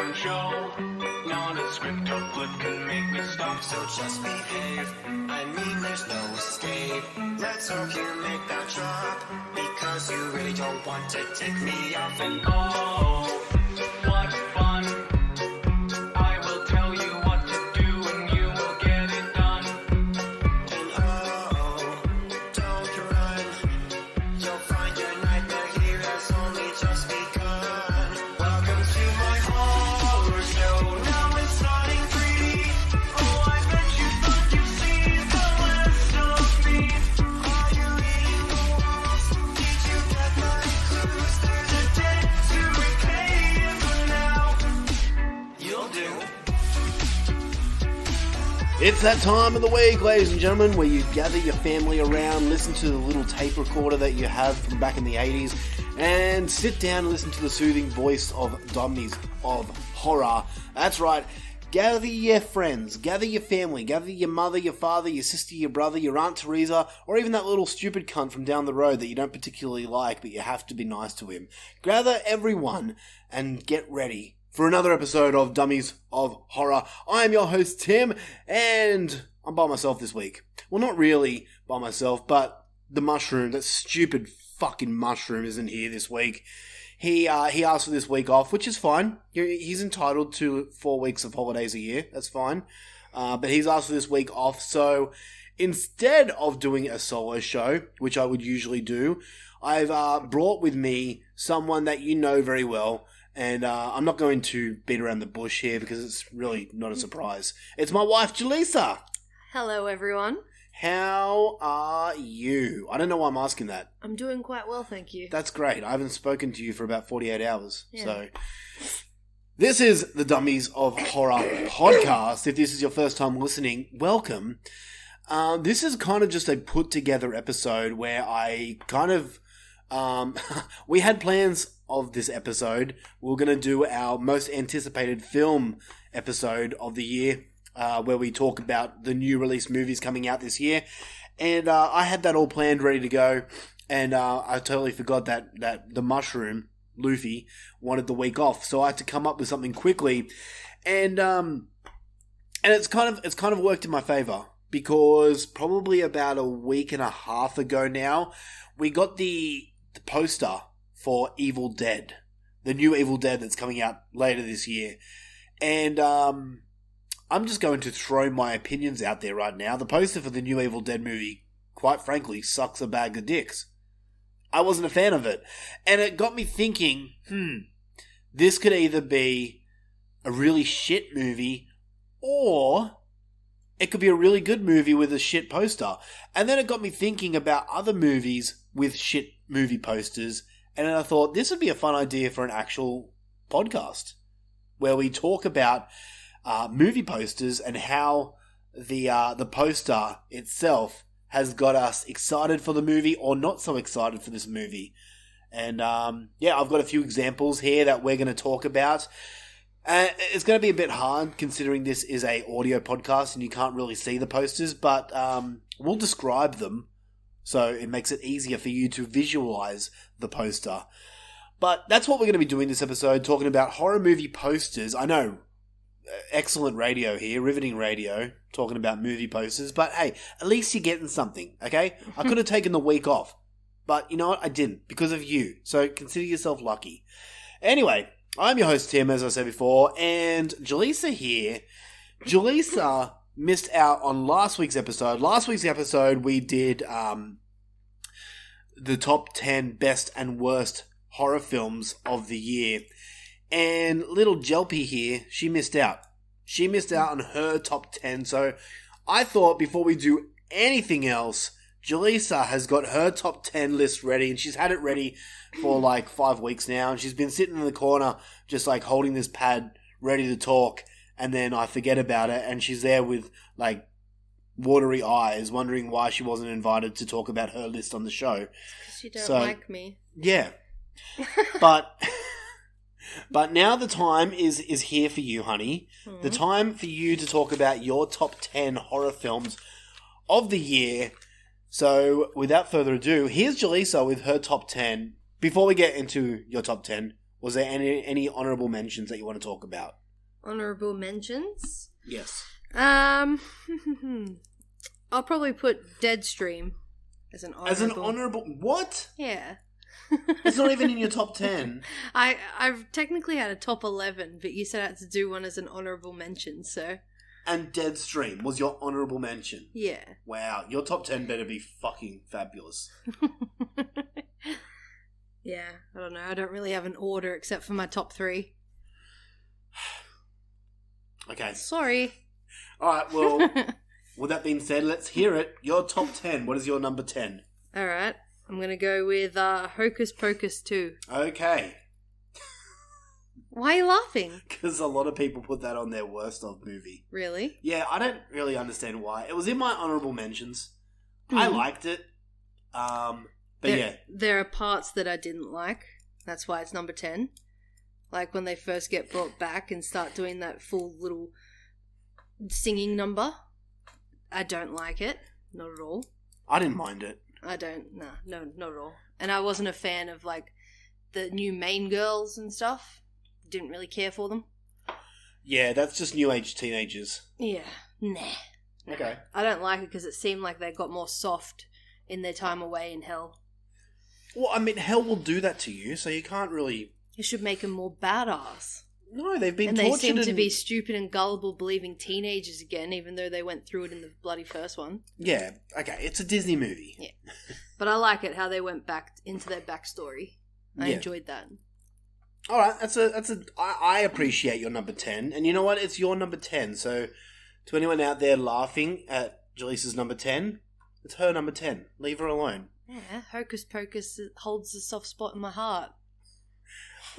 own show. Not a script or flip can make me stop. So just behave. I mean, there's no escape. Let's hope you make that drop, because you really don't want to take me off. And oh, what fun. I will tell you what to do and you will get it done. And oh, don't run. You'll find your nightmare here has only just begun. Welcome to my horror show. Now it's starting 3D. Oh, I bet you thought you've seen the last of me. Are you reading the walls? Did you get my clues? There's a debt To repay it for now. you'll do. It's that time of the week, ladies and gentlemen, where you gather your family around, listen to the little tape recorder that you have from back in the 80s, and sit down and listen to the soothing voice of Dummies of Horror. That's right. Gather your friends, gather your family, gather your mother, your father, your sister, your brother, your Aunt Teresa, or even that little stupid cunt from down the road that you don't particularly like, but you have to be nice to him. Gather everyone and get ready for another episode of Dummies of Horror. I am your host, Tim, and I'm by myself this week. Well, not really by myself, but the mushroom, that stupid fucking mushroom, isn't here this week. He asked for this week off, which is fine. He's entitled to 4 weeks of holidays a year. That's fine. But he's asked for this week off, so instead of doing a solo show, which I would usually do, I've brought with me someone that you know very well. And I'm not going to beat around the bush here because it's really not a surprise. It's my wife, Jelisa. Hello, everyone. How are you? I don't know why I'm asking that. I'm doing quite well, thank you. That's great. I haven't spoken to you for about 48 hours. Yeah. So, this is the Dummies of Horror podcast. If this is your first time listening, welcome. This is kind of just a put-together episode where I kind of... we had plans of this episode. We're going to do our most anticipated film episode of the year, where we talk about the new release movies coming out this year. And I had that all planned, ready to go. And I totally forgot that the mushroom, Luffy, wanted the week off. So I had to come up with something quickly. And it's kind of worked in my favor, because probably about a week and a half ago now, we got the poster for Evil Dead, the new Evil Dead that's coming out later this year. And I'm just going to throw my opinions out there right now. The poster for the new Evil Dead movie, quite frankly, sucks a bag of dicks. I wasn't a fan of it. And it got me thinking, this could either be a really shit movie, or it could be a really good movie with a shit poster. And then it got me thinking about other movies with shit movie posters. And then I thought, this would be a fun idea for an actual podcast, where we talk about movie posters and how the poster itself has got us excited for the movie or not so excited for this movie. And I've got a few examples here that we're going to talk about. It's going to be a bit hard considering this is a audio podcast and you can't really see the posters, but we'll describe them so it makes it easier for you to visualize the poster. But that's what we're going to be doing this episode, talking about horror movie posters. I know, excellent radio here, riveting radio, talking about movie posters, but hey, at least you're getting something, okay? I could have taken the week off, but you know what? I didn't, because of you. So consider yourself lucky. Anyway, I'm your host, Tim, as I said before, and Jelisa here. Jelisa missed out on last week's episode. Last week's episode, we did the top 10 best and worst horror films of the year. And little Jelpy here, she missed out. She missed out on her top 10. So I thought before we do anything else, Jelisa has got her top 10 list ready, and she's had it ready for like 5 weeks now. And she's been sitting in the corner just like holding this pad ready to talk. And then I forget about it, and she's there with like watery eyes, wondering why she wasn't invited to talk about her list on the show. Because you don't like me. Yeah. But now the time is here for you, honey. Mm. The time for you to talk about your top 10 horror films of the year. So without further ado, here's Jelisa with her top 10. Before we get into your top 10, Was there any honourable mentions that you want to talk about? Honourable mentions? Yes. I'll probably put Deadstream as an honourable. As an honourable... What? Yeah. It's not even in your top 10. I've technically had a top 11, but you said I had to do one as an honourable mention, so... And Deadstream was your honourable mention. Yeah. Wow, your top 10 better be fucking fabulous. Yeah, I don't know. I don't really have an order except for my top 3. Okay. Sorry. Alright, well, with that being said, let's hear it. Your top 10. What is your number 10? Alright. I'm going to go with Hocus Pocus 2. Okay. Why are you laughing? Because a lot of people put that on their worst of movie. Really? Yeah, I don't really understand why. It was in my honourable mentions. I liked it. But there are parts that I didn't like. That's why it's number 10. Like when they first get brought back and start doing that full little singing number. I don't like it. Not at all. I didn't mind it. I don't. No, not at all. And I wasn't a fan of like the new main girls and stuff. Didn't really care for them. Yeah, that's just new age teenagers. Yeah. Nah. Okay. I don't like it because it seemed like they got more soft in their time away in hell. Well, I mean, hell will do that to you, so you can't really... You should make them more badass. No, they've been and tortured. And they seem to be stupid and gullible, believing teenagers again, even though they went through it in the bloody first one. Yeah, okay, it's a Disney movie. Yeah. But I like it, how they went back into their backstory. I enjoyed that. Alright, I appreciate your number 10, and you know what? It's your number 10, so to anyone out there laughing at Jalisa's number 10, it's her number 10. Leave her alone. Yeah, Hocus Pocus holds a soft spot in my heart.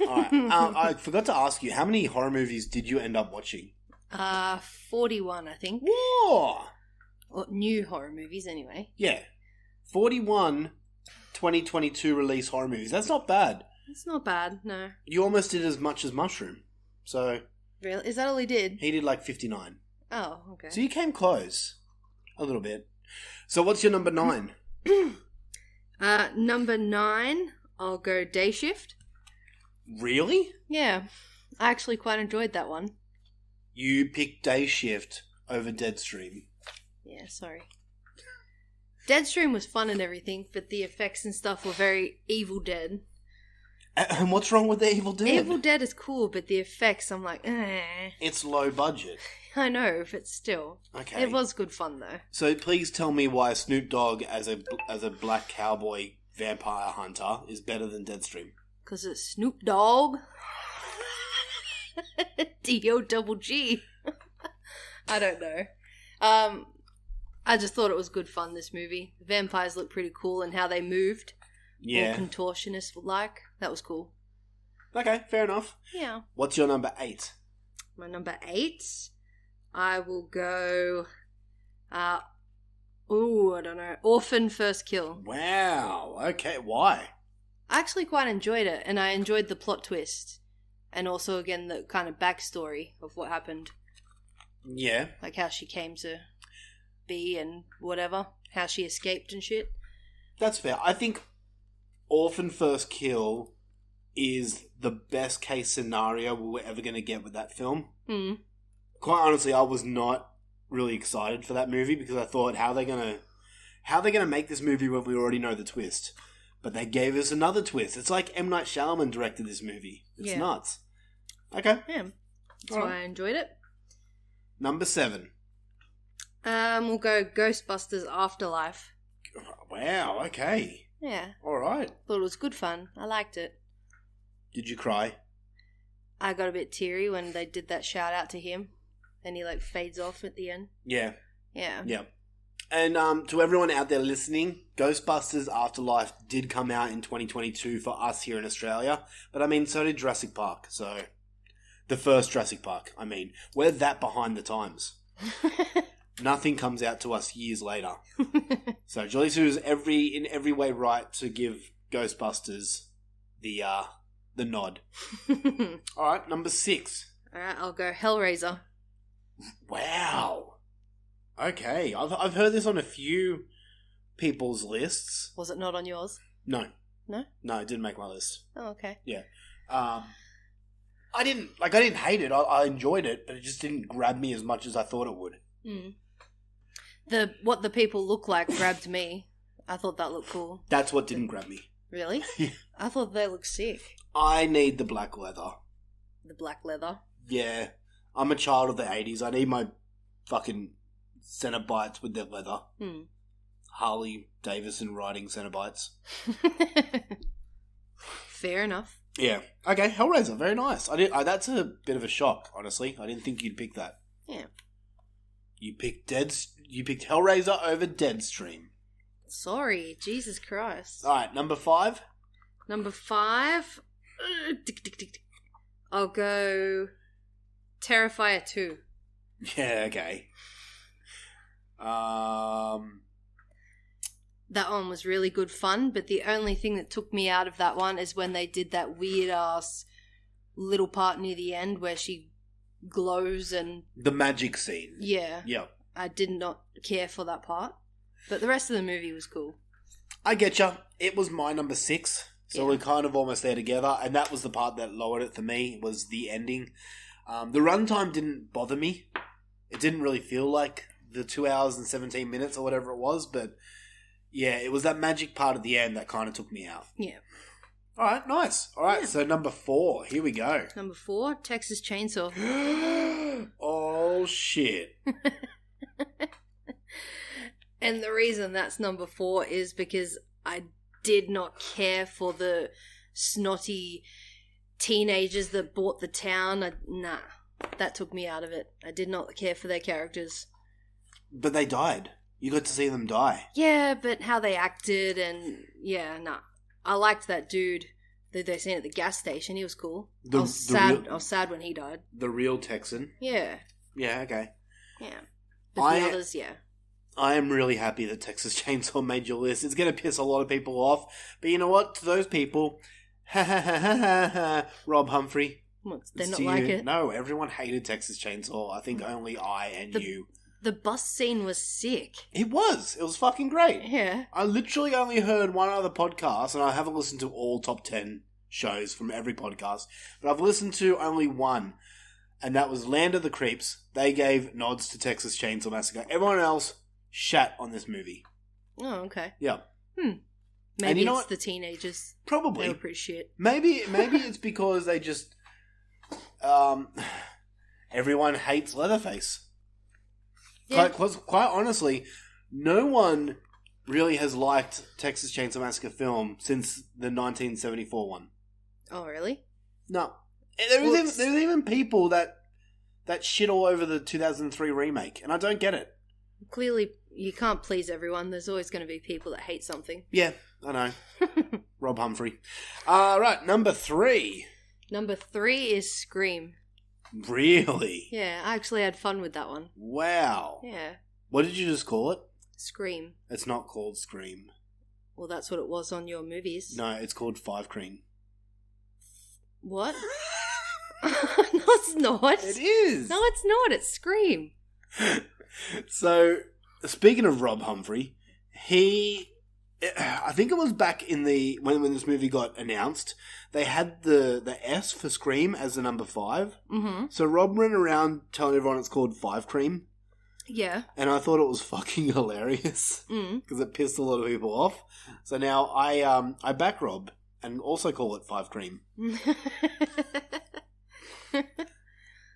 Alright, I forgot to ask you, how many horror movies did you end up watching? 41, I think. Whoa! Or new horror movies, anyway. Yeah. 41 2022 release horror movies. That's not bad. It's not bad, no. You almost did as much as Mushroom. So... Really? Is that all he did? He did like 59. Oh, okay. So you came close. A little bit. So what's your number 9? Number 9, I'll go Day Shift. Really? Yeah. I actually quite enjoyed that one. You picked Day Shift over Deadstream. Yeah, sorry. Deadstream was fun and everything, but the effects and stuff were very Evil Dead. And what's wrong with the Evil Dead? Evil Dead is cool, but the effects, I'm like, eh. It's low budget. I know, but still. Okay. It was good fun, though. So please tell me why Snoop Dogg as a black cowboy vampire hunter is better than Deadstream. Because it's Snoop Dogg. D-O-double-G. I don't know. I just thought it was good fun, this movie. The vampires look pretty cool and how they moved. Yeah. All contortionist-like. That was cool. Okay, fair enough. Yeah. What's your number 8? My number 8, I will go... I don't know. Orphan First Kill. Wow. Okay, why? I actually quite enjoyed it, and I enjoyed the plot twist. And also, again, the kind of backstory of what happened. Yeah. Like how she came to be and whatever. How she escaped and shit. That's fair. I think Orphan First Kill is the best case scenario we're ever going to get with that film. Mm. Quite honestly, I was not really excited for that movie because I thought, how are they going to make this movie when we already know the twist? But they gave us another twist. It's like M. Night Shyamalan directed this movie. It's nuts. Okay. Yeah. That's why I enjoyed it. Number 7. We'll go Ghostbusters Afterlife. Wow, okay. Yeah. Alright. Thought it was good fun. I liked it. Did you cry? I got a bit teary when they did that shout out to him. And he fades off at the end. Yeah. Yeah. Yeah. And to everyone out there listening, Ghostbusters Afterlife did come out in 2022 for us here in Australia. But I mean, so did Jurassic Park. So, the first Jurassic Park, I mean. We're that behind the times. Nothing comes out to us years later. So, Jelisa is in every way right to give Ghostbusters the nod. Alright, number 6. Alright, I'll go Hellraiser. Wow. Okay, I've heard this on a few people's lists. Was it not on yours? No. No? No, it didn't make my list. Oh, okay. Yeah. I didn't hate it. I enjoyed it, but it just didn't grab me as much as I thought it would. Mm. What the people look like grabbed me. I thought that looked cool. That's what didn't grab me. Really? Yeah. I thought they looked sick. I need the black leather. The black leather. Yeah. I'm a child of the 80s. I need my fucking Cenobites with their leather. Hmm. Harley Davidson riding Cenobites. Fair enough. Yeah. Okay, Hellraiser. Very nice. That's a bit of a shock, honestly. I didn't think you'd pick that. Yeah. You picked Hellraiser over Deadstream. Sorry. Jesus Christ. Alright, number 5. Number 5. I'll go Terrifier 2. Yeah, okay. That one was really good fun, but the only thing that took me out of that one is when they did that weird-ass little part near the end where she glows and... The magic scene. Yeah. Yeah. I did not care for that part. But the rest of the movie was cool. I getcha. It was my number 6, so Yeah. we're kind of almost there together, and that was the part that lowered it for me, was the ending. The runtime didn't bother me. It didn't really feel like the 2 hours and 17 minutes or whatever it was, but yeah, it was that magic part at the end that kind of took me out. Yeah. Alright, nice. Alright, Yeah. so number 4, here we go. Number 4, Texas Chainsaw. Oh, shit. And the reason that's number 4 is because I did not care for the snotty teenagers that bought the town. Nah, that took me out of it. I did not care for their characters. But they died. You got to see them die. Yeah, but how they acted and... Yeah, nah. I liked that dude that they seen at the gas station. He was cool. I was sad when he died. The real Texan. Yeah. Yeah, okay. Yeah. But the others, yeah. I am really happy that Texas Chainsaw made your list. It's going to piss a lot of people off. But you know what? To those people, Rob Humphrey. What, they it's not to like you. it? No, everyone hated Texas Chainsaw. I think only I and you. The bus scene was sick. It was. It was fucking great. Yeah. I literally only heard one other podcast, and I haven't listened to all top 10 shows from every podcast, but I've listened to only one, and that was Land of the Creeps. They gave nods to Texas Chainsaw Massacre. Everyone else shat on this movie. Oh, okay. Yeah. Maybe you know it's what? the teenagers. Probably. They were pretty shit. Maybe it's because they just... everyone hates Leatherface. Yeah. Quite honestly, no one really has liked Texas Chainsaw Massacre film since the 1974 one. Oh, really? No. There's even people that shit all over the 2003 remake, and I don't get it. Clearly, you can't please everyone. There's always going to be people that hate something. Yeah, I know. Rob Humphrey. Right, number 3. Number 3 is Scream. Really? Yeah, I actually had fun with that one. Wow. Yeah, What did you just call it? Scream. It's not called Scream. Well, that's what it was on your movies. No, it's called Five Cream. What? No, it's not. It is. No, it's not. It's Scream. So, speaking of Rob Humphrey, I think it was back in when this movie got announced, they had the S for Scream as the number 5. Mm-hmm. So Rob ran around telling everyone it's called Five Cream, Yeah. and I thought it was fucking hilarious Mm. because it pissed a lot of people off. So now I back Rob and also call it Five Cream.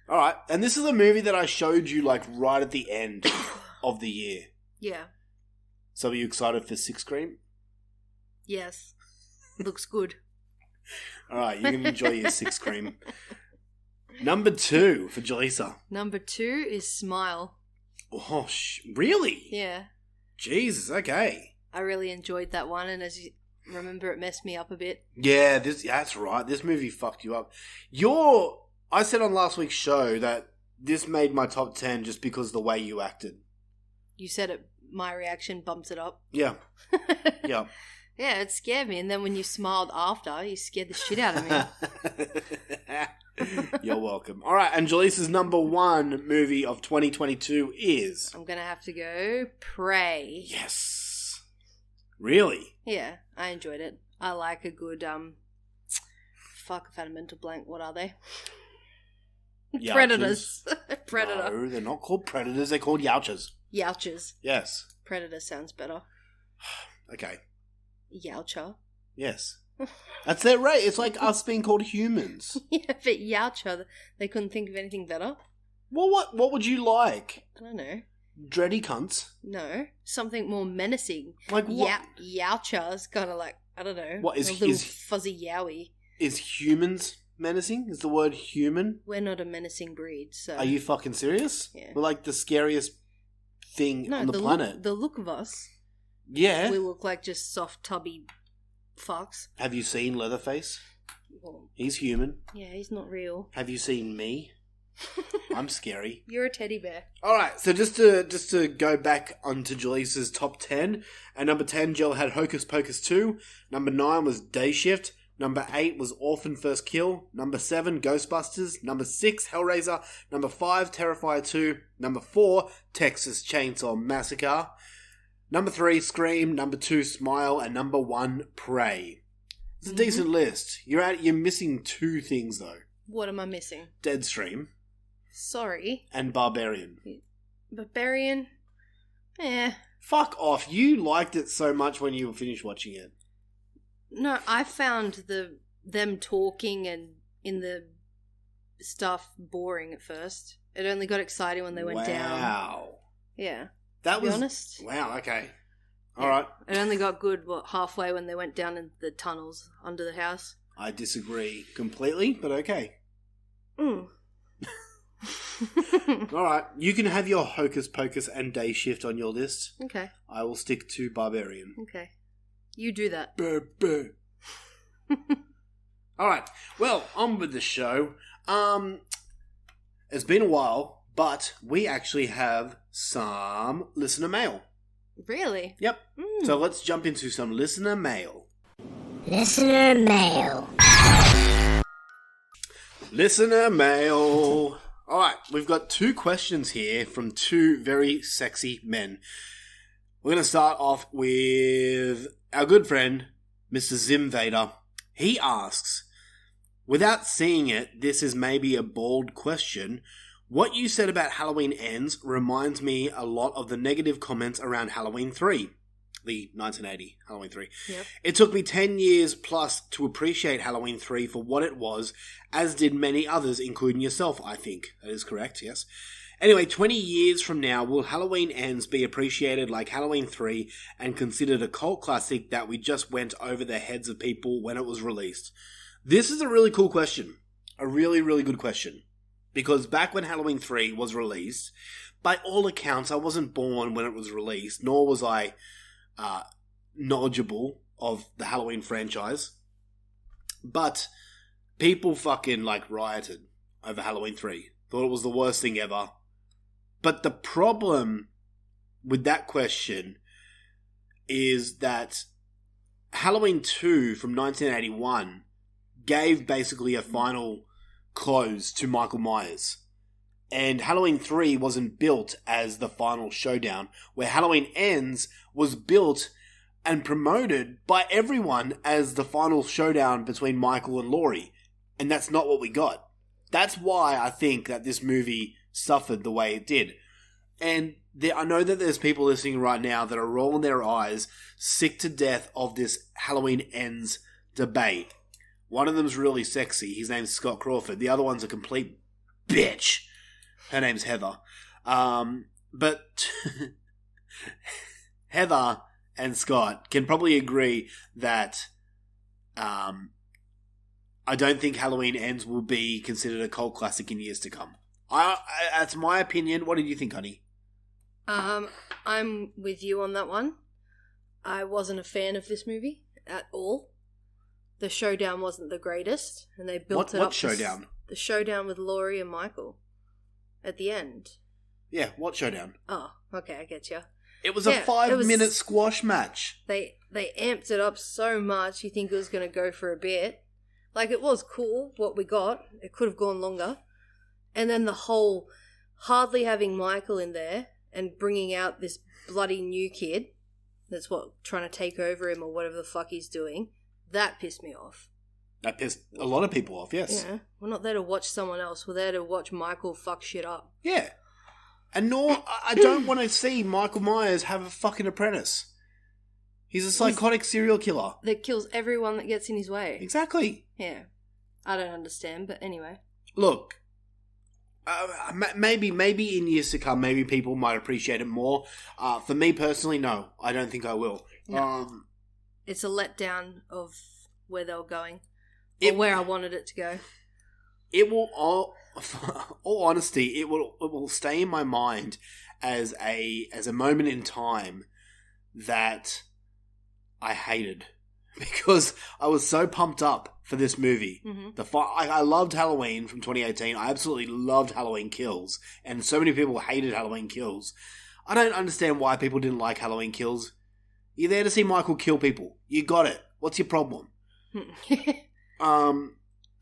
All right, and this is a movie that I showed you like right at the end of the year. Yeah. So are you excited for Six Cream? Yes. Looks good. All right, you can enjoy your Six Cream. Number 2 for Jelisa. Number 2 is Smile. Oh, really? Yeah. Jesus, okay. I really enjoyed that one, and as you remember, it messed me up a bit. Yeah, that's right. This movie fucked you up. I said on last week's show that this made my top 10 just because of the way you acted. You said it. My reaction bumps it up. Yeah. Yeah. Yeah, it scared me, and then when you smiled after, you scared the shit out of me. You're welcome. All right, and Jalisa's number 1 movie of 2022 is... I'm gonna have to go Prey. Yes. Really? Yeah, I enjoyed it. I like a good fuck, I've had a mental blank. What are they? Youches. Predators. Predator. No, they're not called predators. They're called youches. Youches. Yes. Predator sounds better. Okay. Youcher. Yes. That's their rate. It's like us being called humans. Yeah, but Youcher, they couldn't think of anything better. Well, what would you like? I don't know. Dready cunts? No, something more menacing. Like what? Youcher's kind of like, I don't know. What is a little fuzzy yowie. Is humans menacing? Is the word human? We're not a menacing breed, so. Are you fucking serious? Yeah. We're like the scariest thing on the planet. The look of us. Yeah. We look like just soft, tubby fucks. Have you seen Leatherface? Well, He's human. yeah, he's not real. Have you seen me? I'm scary. You're a teddy bear. All right, so just to go back onto Jalisa's top 10, at number 10, Jill had Hocus Pocus 2. Number 9 was Day Shift. Number 8 was Orphan First Kill. Number 7, Ghostbusters. Number 6, Hellraiser. Number 5, Terrifier 2. Number 4, Texas Chainsaw Massacre. Number 3, Scream. Number 2, Smile. And number 1, Prey. It's a decent list. You're missing 2 things, though. What am I missing? Deadstream Sorry. and Barbarian. Barbarian? Fuck off. You liked it so much when you finished watching it. No, I found them talking and in the stuff boring at first. It only got exciting when they went down. Wow. Yeah. That To be was honest. Wow, okay. All right. It only got good, halfway when they went down in the tunnels under the house. I disagree completely, but okay. Mm. All right. You can have your Hocus Pocus and Day Shift on your list. Okay. I will stick to Barbarian. Okay. You do that. Burr, burr. All right. Well, on with the show. It's been a while, but we actually have some listener mail. Really? Yep. Mm. So let's jump into some listener mail. Listener mail. Listener mail. All right, we've got 2 questions here from 2 very sexy men. We're going to start off with our good friend, Mr. Zim Vader. He asks, without seeing it, this is maybe a bold question. What you said about Halloween Ends reminds me a lot of the negative comments around Halloween 3. The 1980 Halloween 3. Yep. It took me 10 years plus to appreciate Halloween 3 for what it was, as did many others, including yourself, I think. That is correct, yes. Anyway, 20 years from now, will Halloween Ends be appreciated like Halloween 3 and considered a cult classic that we just went over the heads of people when it was released? This is a really cool question. A really, really good question. Because back when Halloween 3 was released, by all accounts, I wasn't born when it was released, nor was I knowledgeable of the Halloween franchise, but people fucking rioted over Halloween 3. Thought it was the worst thing ever. But the problem with that question is that Halloween 2 from 1981 gave basically a final close to Michael Myers. And Halloween 3 wasn't built as the final showdown, where Halloween Ends was built and promoted by everyone as the final showdown between Michael and Laurie. And that's not what we got. That's why I think that this movie suffered the way it did. And I know that there's people listening right now that are rolling their eyes, sick to death of this Halloween Ends debate. One of them's really sexy. His name's Scott Crawford. The other one's a complete bitch. Her name's Heather. But Heather and Scott can probably agree that I don't think Halloween Ends will be considered a cult classic in years to come. That's my opinion. What did you think, honey? I'm with you on that one. I wasn't a fan of this movie at all. The showdown wasn't the greatest, and they built it up. What showdown? The showdown with Laurie and Michael at the end. Yeah, what showdown? Oh, okay, I get you. It was a 5-minute squash match. They amped it up so much. You think it was going to go for a bit. It was cool what we got. It could have gone longer. And then the whole hardly having Michael in there and bringing out this bloody new kid that's trying to take over him or whatever the fuck he's doing. That pissed me off. That pissed a lot of people off, yes. Yeah. We're not there to watch someone else. We're there to watch Michael fuck shit up. Yeah. And I don't want to see Michael Myers have a fucking apprentice. He's a psychotic serial killer. That kills everyone that gets in his way. Exactly. Yeah. I don't understand, but anyway. Look, maybe in years to come, maybe people might appreciate it more. For me personally, no. I don't think I will. No. It's a letdown of where they were going. Or where I wanted it to go. It will, all honesty, it will stay in my mind as a moment in time that I hated because I was so pumped up for this movie. Mm-hmm. I loved Halloween from 2018. I absolutely loved Halloween Kills, and so many people hated Halloween Kills. I don't understand why people didn't like Halloween Kills. You're there to see Michael kill people. You got it. What's your problem?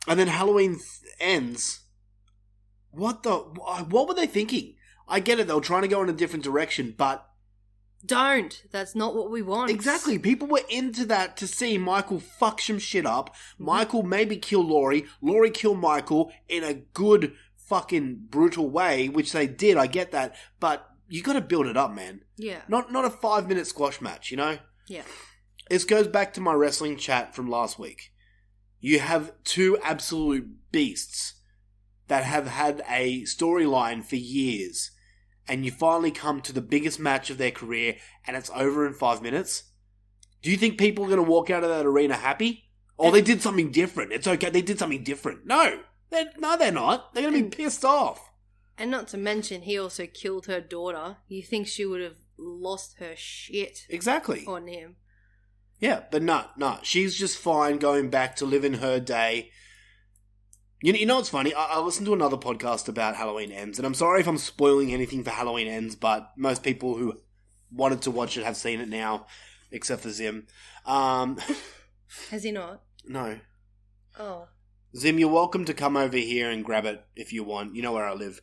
And then Halloween ends. What were they thinking? I get it. They were trying to go in a different direction, but don't. That's not what we want. Exactly. People were into that to see Michael fuck some shit up. Michael maybe kill Laurie. Laurie kill Michael in a good fucking brutal way, which they did. I get that, but you got to build it up, man. Yeah. Not a 5-minute squash match, you know. Yeah. This goes back to my wrestling chat from last week. You have two absolute beasts that have had a storyline for years, and you finally come to the biggest match of their career, and it's over in 5 minutes. Do you think people are going to walk out of that arena happy? Or they did something different. It's okay, they did something different. No, they're not. They're going to be pissed off. And not to mention, he also killed her daughter. You think she would have lost her shit Exactly. on him. Yeah, but no. She's just fine going back to living her day. You know what's funny? I listened to another podcast about Halloween Ends, and I'm sorry if I'm spoiling anything for Halloween Ends, but most people who wanted to watch it have seen it now, except for Zim. Has he not? No. Oh. Zim, you're welcome to come over here and grab it if you want. You know where I live.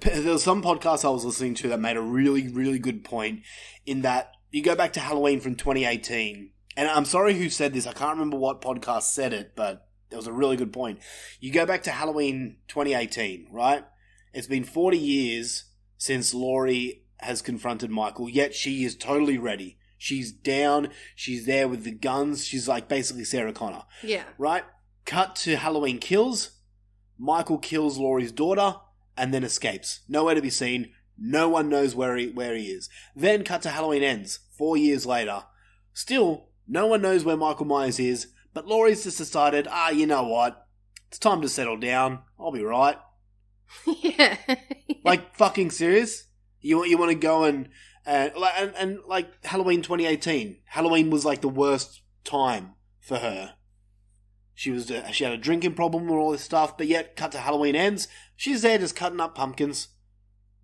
There was some podcast I was listening to that made a really, really good point in that you go back to Halloween from 2018, and I'm sorry who said this. I can't remember what podcast said it, but it was a really good point. You go back to Halloween 2018, right? It's been 40 years since Laurie has confronted Michael, yet she is totally ready. She's down. She's there with the guns. She's like basically Sarah Connor. Yeah. Right? Cut to Halloween Kills. Michael kills Laurie's daughter and then escapes. Nowhere to be seen. No one knows where he is. Then cut to Halloween Ends, 4 years later. Still, no one knows where Michael Myers is, but Laurie's just decided, you know what? It's time to settle down. I'll be right. Yeah. Like, fucking serious? You want to go and like Halloween 2018. Halloween was like the worst time for her. She had a drinking problem and all this stuff, but yet cut to Halloween Ends. She's there just cutting up pumpkins.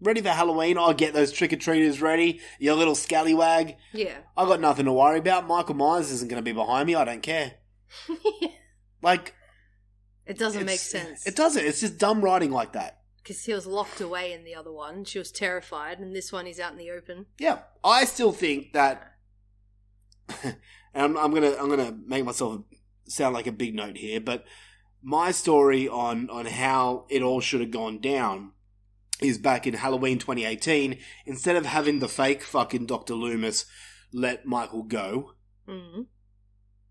Ready for Halloween. I'll get those trick-or-treaters ready. You little scallywag. Yeah. I got nothing to worry about. Michael Myers isn't going to be behind me. I don't care. Like, it doesn't make sense. It doesn't. It's just dumb writing like that. Because he was locked away in the other one. She was terrified, and this one he's out in the open. Yeah. I still think that... and I'm gonna make myself sound like a big note here, but my story on how it all should have gone down is back in Halloween 2018. Instead of having the fake fucking Dr. Loomis let Michael go,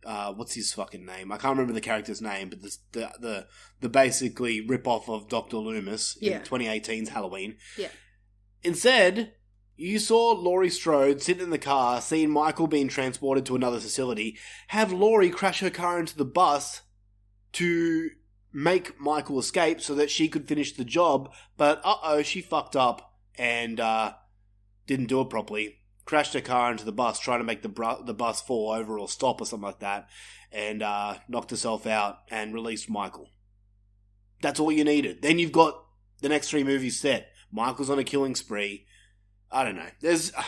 what's his fucking name? I can't remember the character's name, but the basically rip-off of Dr. Loomis in 2018's Halloween. Yeah. Instead, you saw Laurie Strode sitting in the car, seeing Michael being transported to another facility, have Laurie crash her car into the bus to make Michael escape so that she could finish the job, but she fucked up and didn't do it properly. Crashed her car into the bus, trying to make the bus fall over or stop or something like that, and knocked herself out and released Michael. That's all you needed. Then you've got the next 3 movies set. Michael's on a killing spree. I don't know.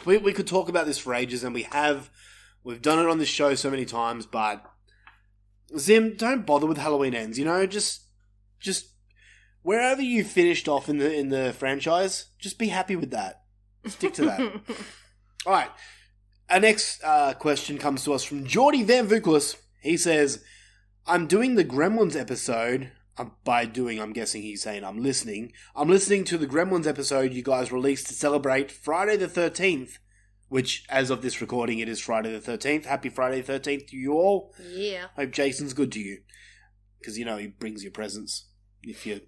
We could talk about this for ages, and we've done it on this show so many times, but Zim, don't bother with Halloween Ends, you know, just wherever you finished off in the franchise, just be happy with that. Stick to that. Alright, Our next question comes to us from Geordie Van Vuklis. He says, I'm doing the Gremlins episode. By doing, I'm guessing he's saying I'm listening. I'm listening to the Gremlins episode you guys released to celebrate Friday the 13th, which, as of this recording, it is Friday the 13th. Happy Friday the 13th to you all. Yeah. Hope Jason's good to you. Because, you know, he brings you presents if you're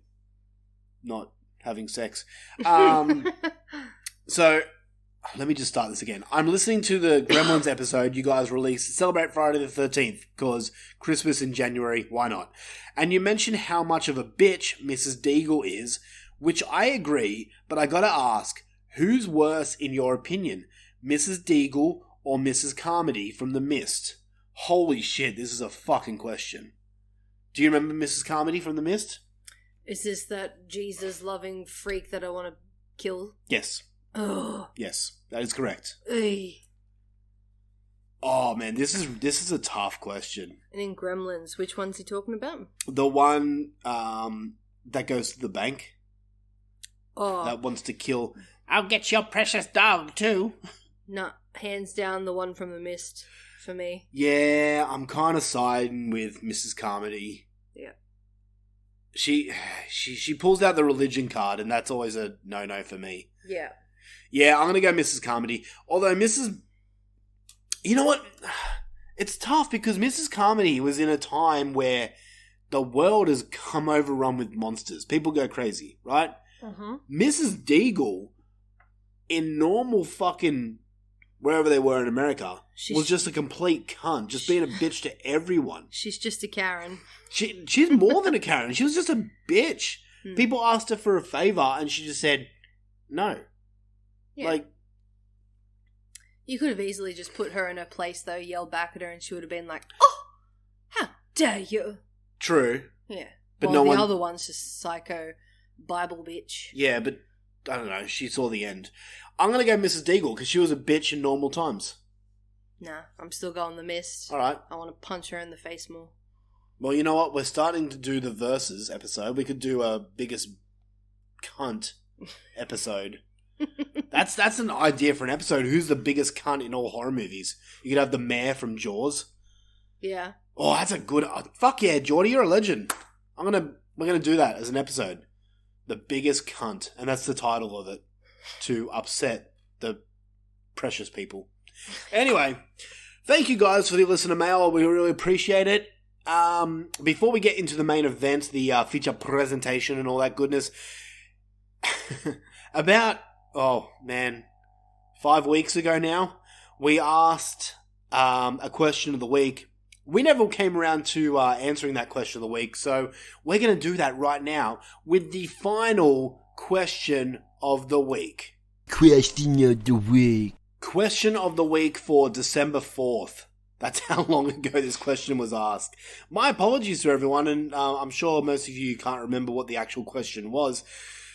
not having sex. So, let me just start this again. I'm listening to the Gremlins episode you guys released to celebrate Friday the 13th, because Christmas in January, why not? And you mentioned how much of a bitch Mrs. Deagle is, which I agree, but I gotta ask, who's worse in your opinion? Mrs. Deagle or Mrs. Carmody from The Mist? Holy shit, this is a fucking question. Do you remember Mrs. Carmody from The Mist? Is this that Jesus-loving freak that I want to kill? Yes. Oh. Yes, that is correct. Ey. Oh man, this is a tough question. And in Gremlins, which one's he talking about? The one that goes to the bank. Oh. That wants to kill. I'll get your precious dog too. No, hands down the one from The Mist for me. Yeah, I'm kind of siding with Mrs. Carmody. Yeah. She pulls out the religion card, and that's always a no-no for me. Yeah. Yeah, I'm going to go Mrs. Carmody. Although Mrs... You know what? It's tough because Mrs. Carmody was in a time where the world has come overrun with monsters. People go crazy, right? Uh-huh. Mrs. Deagle, in normal fucking... wherever they were in America, was just a complete cunt. Just being a bitch to everyone. She's just a Karen. She's more than a Karen. She was just a bitch. People asked her for a favour and she just said, no. Yeah. Like... You could have easily just put her in her place, though, yelled back at her, and she would have been like, oh, how dare you? True. Yeah. But While no the one... other one's just psycho Bible bitch. Yeah, but I don't know. She saw the end. I'm going to go Mrs. Deagle because she was a bitch in normal times. Nah, I'm still going The Mist. All right. I want to punch her in the face more. Well, you know what? We're starting to do the verses episode. We could do a biggest cunt episode. That's an idea for an episode. Who's the biggest cunt in all horror movies? You could have the mayor from Jaws. Yeah. Oh, that's a good... fuck yeah, Geordie, you're a legend. We're gonna do that as an episode. The biggest cunt. And that's the title of it. To upset the precious people. Anyway, thank you guys for the listener mail. We really appreciate it. Before we get into the main event, the feature presentation and all that goodness, about... oh, man. 5 weeks ago now, we asked a question of the week. We never came around to answering that question of the week, so we're going to do that right now with the final question of the week. Question of the week. Question of the week for December 4th. That's how long ago this question was asked. My apologies to everyone, and I'm sure most of you can't remember what the actual question was.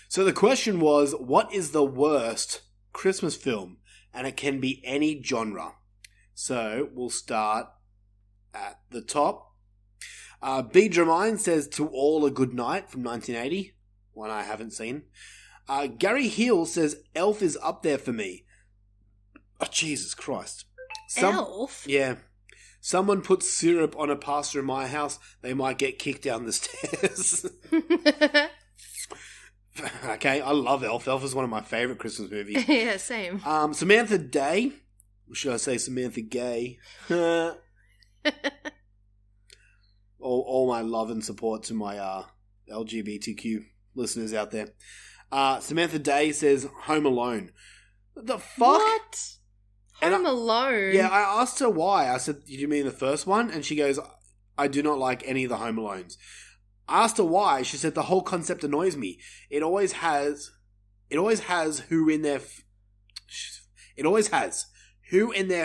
So the question was, what is the worst Christmas film? And it can be any genre. So we'll start at the top. B. Dramine says, To All a Good Night from 1980. One I haven't seen. Gary Hill says, Elf is up there for me. Oh, Jesus Christ. Elf? Yeah. Someone puts syrup on a pasta in my house, they might get kicked down the stairs. Okay, I love Elf. Elf is one of my favourite Christmas movies. Yeah, same. Samantha Day. Or should I say Samantha Gay? all my love and support to my LGBTQ listeners out there. Samantha Day says Home Alone. The fuck? What? Home Alone? Yeah, I asked her why. I said, did you mean the first one? And she goes, I do not like any of the Home Alones. I asked her why. She said, the whole concept annoys me. It always has who in their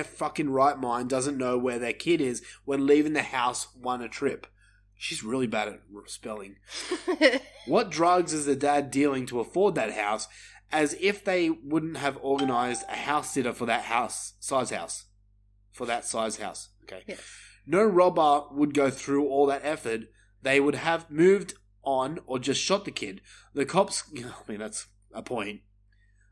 fucking right mind doesn't know where their kid is when leaving the house on a trip. She's really bad at spelling. What drugs is the dad dealing to afford that house? As if they wouldn't have organised a house sitter for that size house. Okay. Yes. No robber would go through all that effort. They would have moved on or just shot the kid. The cops... I mean, that's a point.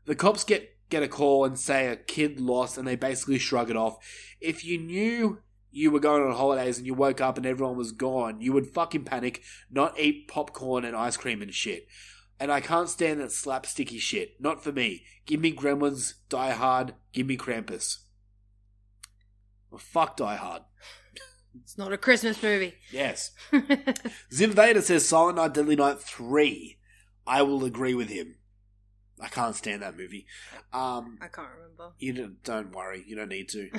The cops get get a call and say a kid lost and they basically shrug it off. If you knew you were going on holidays and you woke up and everyone was gone, you would fucking panic, not eat popcorn and ice cream and shit. And I can't stand that slapsticky shit. Not for me. Give me Gremlins, Die Hard, give me Krampus. Well, fuck Die Hard. It's not a Christmas movie. Yes. Zim Vader says Silent Night, Deadly Night 3. I will agree with him. I can't stand that movie. I can't remember. Don't worry. You don't need to.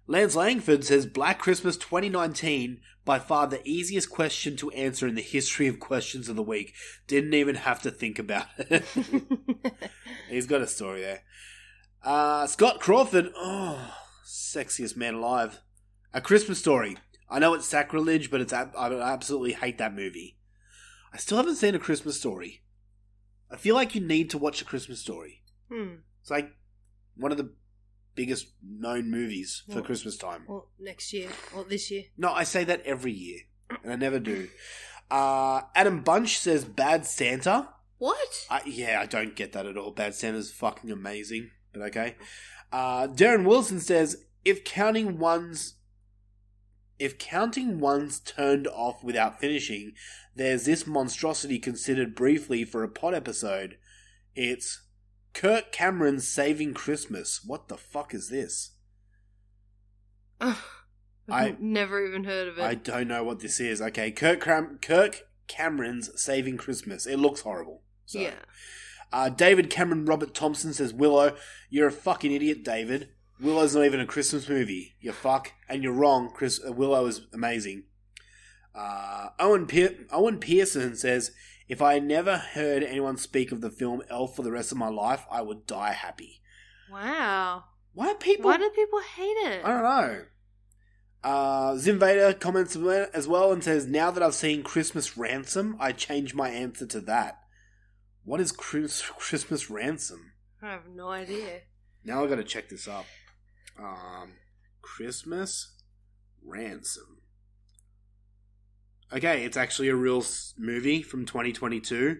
Lance Langford says Black Christmas 2019, by far the easiest question to answer in the history of questions of the week. Didn't even have to think about it. He's got a story there. Scott Crawford, sexiest man alive. A Christmas Story. I know it's sacrilege, but I absolutely hate that movie. I still haven't seen A Christmas Story. I feel like you need to watch A Christmas Story. It's like one of the biggest known movies for Christmas time. Or next year. Or this year. No, I say that every year, and I never do. Adam Bunch says Bad Santa. What? I don't get that at all. Bad Santa's fucking amazing, but okay. Darren Wilson says, if counting ones turned off without finishing, there's this monstrosity considered briefly for a pod episode. It's Kirk Cameron's Saving Christmas. What the fuck is this? I've never even heard of it. I don't know what this is. Okay, Kirk Cameron's Saving Christmas. It looks horrible. So. Yeah. David Cameron Robert Thompson says, Willow, you're a fucking idiot, David. Willow's not even a Christmas movie. You fuck. And you're wrong. Willow is amazing. Owen Pearson says, if I never heard anyone speak of the film Elf for the rest of my life, I would die happy. Wow. Why do people hate it? I don't know. Zim Vader comments as well and says, now that I've seen Christmas Ransom, I changed my answer to that. What is Christmas Ransom? I have no idea. Now I've got to check this up. Christmas Ransom. Okay, it's actually a real movie from 2022.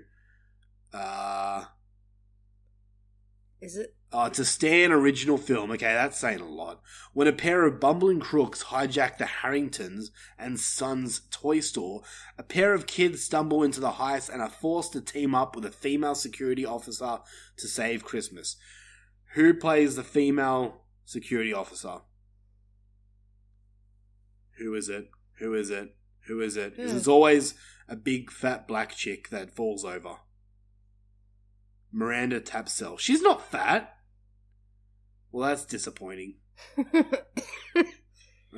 Is it? Oh, it's a Stan original film. Okay, that's saying a lot. When a pair of bumbling crooks hijack the Harringtons and Sons toy store, a pair of kids stumble into the heist and are forced to team up with a female security officer to save Christmas. Who plays the female security officer? Who is it? Because there's always a big fat black chick that falls over. Miranda Tapsell. She's not fat. Well, that's disappointing.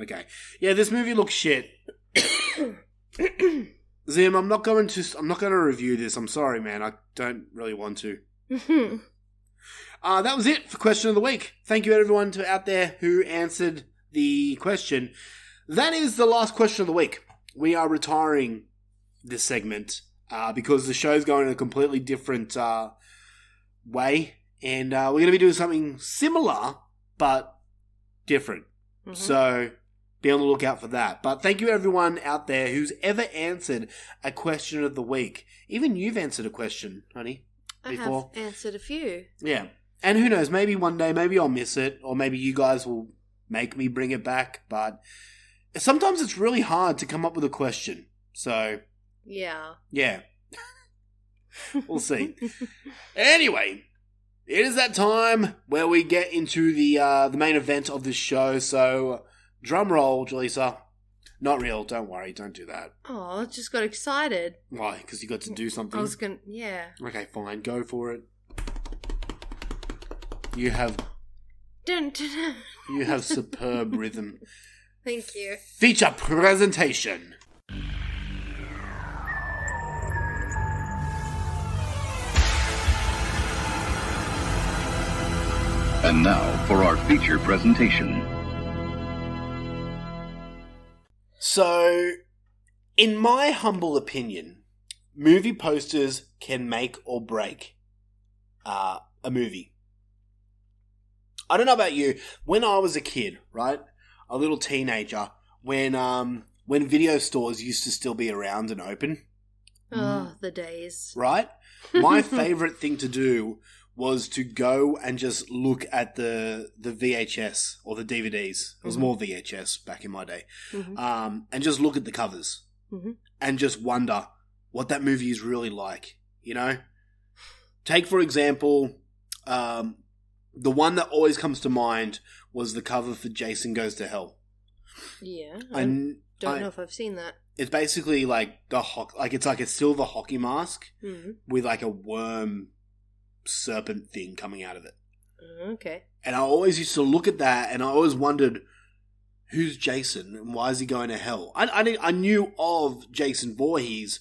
Okay. Yeah, this movie looks shit. Zim, I'm not going to review this. I'm sorry, man. I don't really want to. That was it for Question of the Week. Thank you everyone out there who answered the question. That is the last question of the week. We are retiring this segment because the show's going in a completely different way. And we're going to be doing something similar, but different. Mm-hmm. So be on the lookout for that. But thank you everyone out there who's ever answered a question of the week. Even you've answered a question, honey, before. I have answered a few. Yeah. And who knows, maybe one day, maybe I'll miss it, or maybe you guys will make me bring it back. But sometimes it's really hard to come up with a question. So, yeah. We'll see. Anyway, it is that time where we get into the main event of this show. So, drum roll, Jelisa. Not real, don't worry, don't do that. Oh, I just got excited. Why? Because you got to do something? Yeah. Okay, fine, go for it. You have superb rhythm. Thank you. Feature presentation. And now for our feature presentation. So, in my humble opinion, movie posters can make or break a movie. I don't know about you. When I was a kid, right, a little teenager, when video stores used to still be around and open. Oh, the days. Right? My favourite thing to do was to go and just look at the VHS or the DVDs. It was more VHS back in my day. And just look at the covers. And just wonder what that movie is really like, you know? Take, for example, the one that always comes to mind was the cover for Jason Goes to Hell. Yeah. I don't know if I've seen that. It's basically like it's like a silver hockey mask with like a worm serpent thing coming out of it. Okay. And I always used to look at that and I always wondered, who's Jason and why is he going to hell? I knew of Jason Voorhees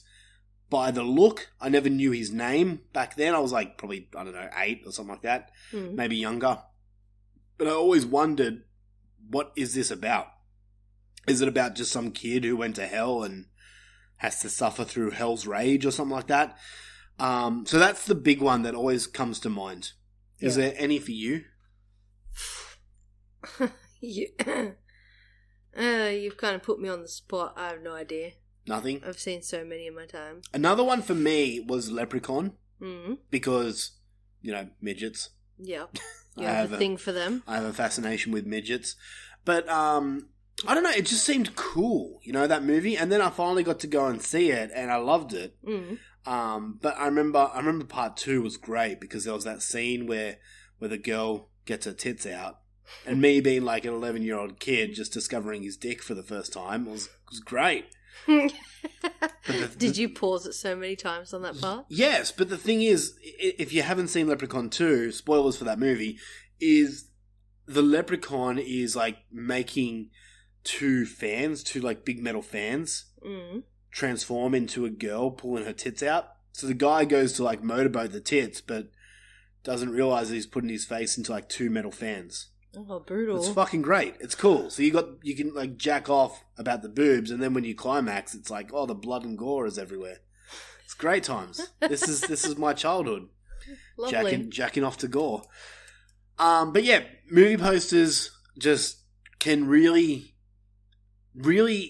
by the look. I never knew his name back then. I was like probably, 8 or something like that, maybe younger. But I always wondered, what is this about? Is it about just some kid who went to hell and has to suffer through hell's rage or something like that? So that's the big one that always comes to mind. Is there any for you? You've kind of put me on the spot. I have no idea. Nothing? I've seen so many in my time. Another one for me was Leprechaun. Because, midgets. Yeah. You have a thing for them. I have a fascination with midgets. But, I don't know, it just seemed cool, that movie. And then I finally got to go and see it, and I loved it. But I remember part 2 was great because there was that scene where the girl gets her tits out, and me being like an 11-year-old kid just discovering his dick for the first time was great. Did you pause it so many times on that part? Yes, but the thing is, if you haven't seen Leprechaun 2, spoilers for that movie, is the Leprechaun is like making two like big metal fans transform into a girl pulling her tits out. So the guy goes to like motorboat the tits, but doesn't realize that he's putting his face into like two metal fans. Oh, brutal. It's fucking great. It's cool. So you can like jack off about the boobs, and then when you climax, it's like, oh, the blood and gore is everywhere. It's great times. This is my childhood. Lovely. Jacking off to gore. But yeah, movie posters just can really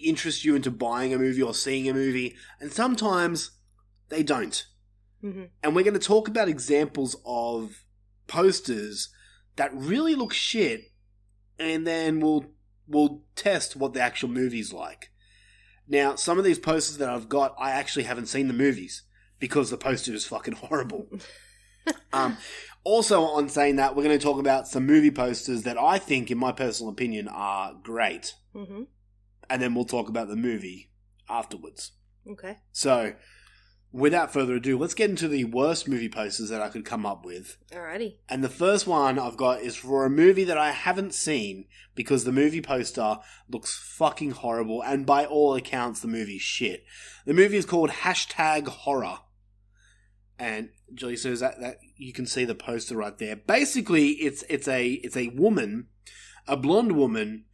interest you into buying a movie or seeing a movie, and sometimes they don't. And we're going to talk about examples of posters that really look shit, and then we'll test what the actual movie's like. Now, some of these posters that I've got, I actually haven't seen the movies because the poster is fucking horrible. Also, on saying that, we're going to talk about some movie posters that I think, in my personal opinion, are great. And then we'll talk about the movie afterwards. Okay. So, without further ado, let's get into the worst movie posters that I could come up with. Alrighty. And the first one I've got is for a movie that I haven't seen because the movie poster looks fucking horrible, and by all accounts, the movie's shit. The movie is called #Horror. And Jelisa, is that you can see the poster right there. Basically, it's a woman, a blonde woman,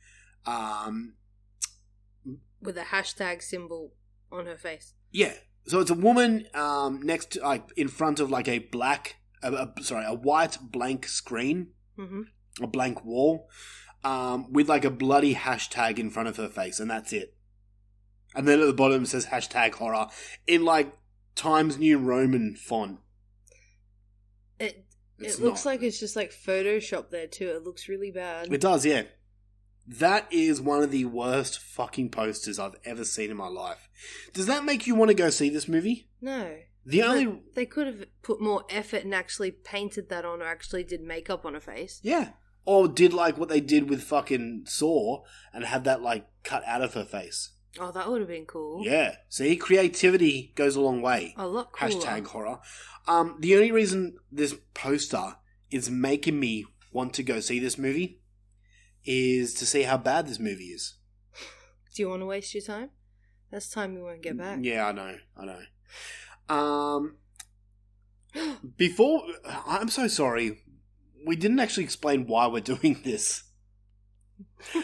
with a hashtag symbol on her face. Yeah. So it's a woman next to, like, in front of like a white blank screen, a blank wall, with like a bloody hashtag in front of her face, and that's it. And then at the bottom it says #horror in like Times New Roman font. It looks like it's just like Photoshop there too. It looks really bad. It does, yeah. That is one of the worst fucking posters I've ever seen in my life. Does that make you want to go see this movie? No. They could have put more effort and actually painted that on, or actually did makeup on her face. Yeah. Or did like what they did with fucking Saw and have that like cut out of her face. Oh, that would have been cool. Yeah. See, creativity goes a long way. A lot cooler. #horror. The only reason this poster is making me want to go see this movie is to see how bad this movie is. Do you want to waste your time? That's time you won't get back. Yeah, I know. Before, I'm so sorry. We didn't actually explain why we're doing this.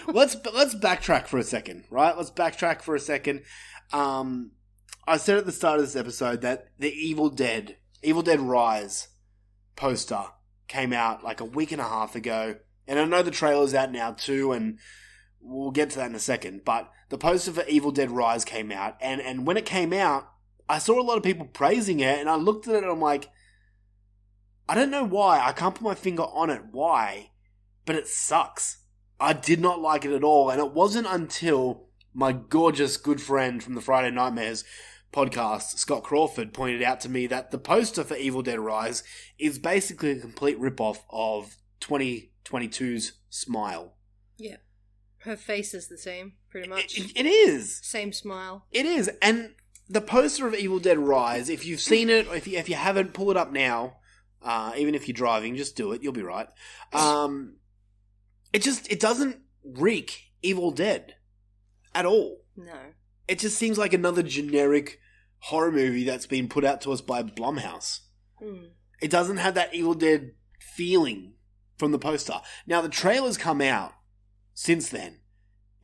Let's backtrack for a second, right? Let's backtrack for a second. I said at the start of this episode that the Evil Dead Rise poster came out like a week and a half ago. And I know the trailer's out now too, and we'll get to that in a second. But the poster for Evil Dead Rise came out, and when it came out, I saw a lot of people praising it, and I looked at it and I'm like, I don't know why. I can't put my finger on it. Why? But it sucks. I did not like it at all. And it wasn't until my gorgeous good friend from the Friday Nightmares podcast, Scott Crawford, pointed out to me that the poster for Evil Dead Rise is basically a complete rip-off of 2022's Smile. Yeah. Her face is the same, pretty much. It is. Same smile. It is. And the poster of Evil Dead Rise, if you've seen it, or if you haven't, pull it up now. Even if you're driving, just do it. You'll be right. It doesn't reek Evil Dead at all. No. It just seems like another generic horror movie that's been put out to us by Blumhouse. It doesn't have that Evil Dead feeling from the poster. Now, the trailer's come out since then,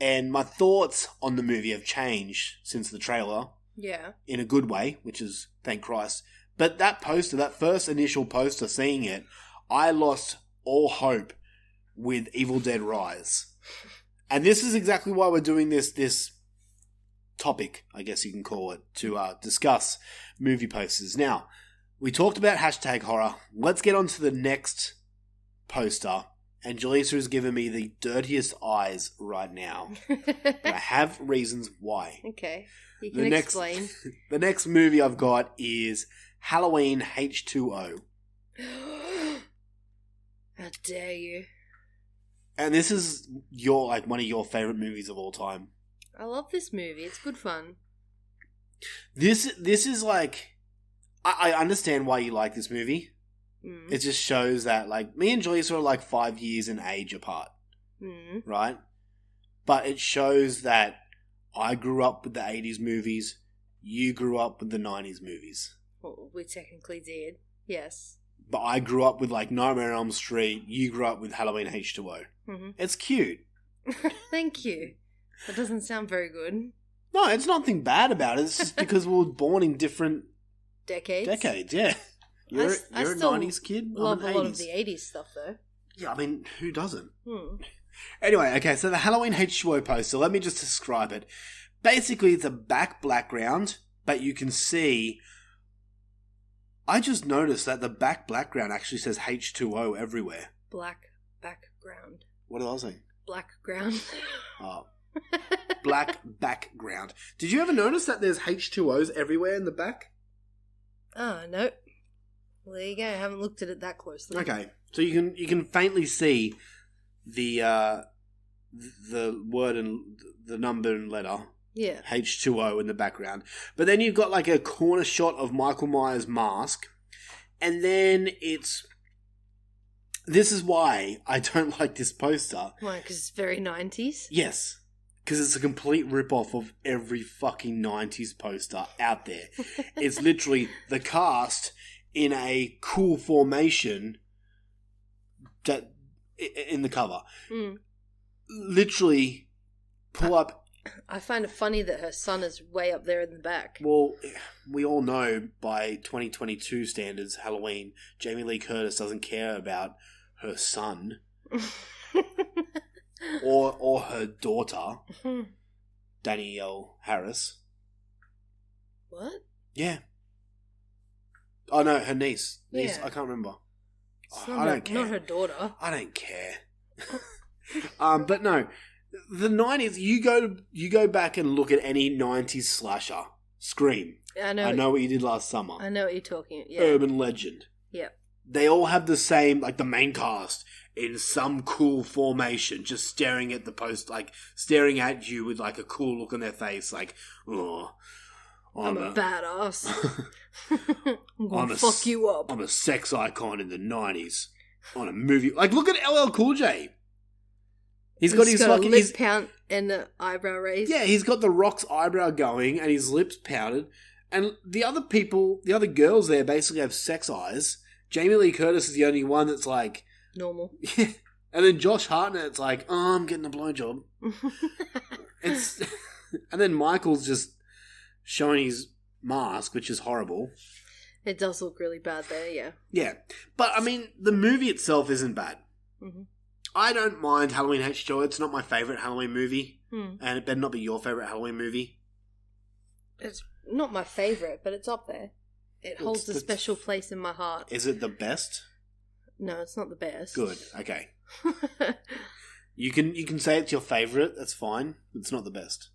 and my thoughts on the movie have changed since the trailer. Yeah. In a good way, which is, thank Christ. But that poster, that first initial poster, seeing it, I lost all hope with Evil Dead Rise. And this is exactly why we're doing this topic, I guess you can call it, to discuss movie posters. Now, we talked about hashtag horror. Let's get on to the next poster. And Jelisa has given me the dirtiest eyes right now. But I have reasons why. Okay. You can explain. The next movie I've got is Halloween H2O. How dare you? And this is one of your favourite movies of all time. I love this movie. It's good fun. This is like... I understand why you like this movie. It just shows that, like, me and Joyce are like 5 years in age apart. Right? But it shows that I grew up with the 80s movies. You grew up with the 90s movies. Well, we technically did. Yes. But I grew up with, like, Nightmare on Elm Street. You grew up with Halloween H2O. It's cute. Thank you. That doesn't sound very good. No, it's nothing bad about it. It's just because we were born in different Decades, yeah. You're I a still 90s kid? love I'm an a lot 80s. of the 80s stuff, though. Yeah, I mean, who doesn't? Anyway, okay, so the Halloween H2O poster, let me just describe it. Basically, it's a back background, but you can see... I just noticed that the back background actually says H2O everywhere. Black background. What did I say? Black ground. Oh. Black background. Did you ever notice that there's H2Os everywhere in the back? Oh, no. Well, there you go. I haven't looked at it that closely. Okay, so you can faintly see the word and the number and letter Yeah. H2O in the background, but then you've got like a corner shot of Michael Myers' mask, and then this is why I don't like this poster. Why? Because it's very 90s? Yes, because it's a complete rip-off of every fucking 90s poster out there. It's literally the cast in a cool formation that in the cover. Literally pull up. I find it funny that her son is way up there in the back. Well, we all know by 2022 standards, Halloween, Jamie Lee Curtis doesn't care about her son. or her daughter, Danielle Harris. What? Yeah. Oh no, her niece. Yeah. I can't remember. It's I don't care. Not her daughter. I don't care. But no, the 90s. You go back and look at any 90s slasher. Scream. I know. I know what you did last summer. I know what you're talking about. Yeah. Urban Legend. Yeah. They all have the same, like the main cast in some cool formation, just staring at the post, like staring at you with like a cool look on their face, like, oh, I'm a badass. I'm gonna fuck you up. I'm a sex icon in the 90s on a movie. Like, look at LL Cool J. He's got his fucking lip pout and the eyebrow raised. Yeah, he's got the Rock's eyebrow going and his lips pouted. And the other girls there basically have sex eyes. Jamie Lee Curtis is the only one that's like... normal. Yeah. And then Josh Hartnett's like, oh, I'm getting a blowjob. And then Michael's just showing his mask, which is horrible. It does look really bad there, yeah. Yeah. But, I mean, the movie itself isn't bad. I don't mind Halloween H2O. It's not my favourite Halloween movie. And it better not be your favourite Halloween movie. It's not my favourite, but it's up there. It holds a special place in my heart. Is it the best? No, it's not the best. Good. Okay. You can say it's your favourite. That's fine. It's not the best.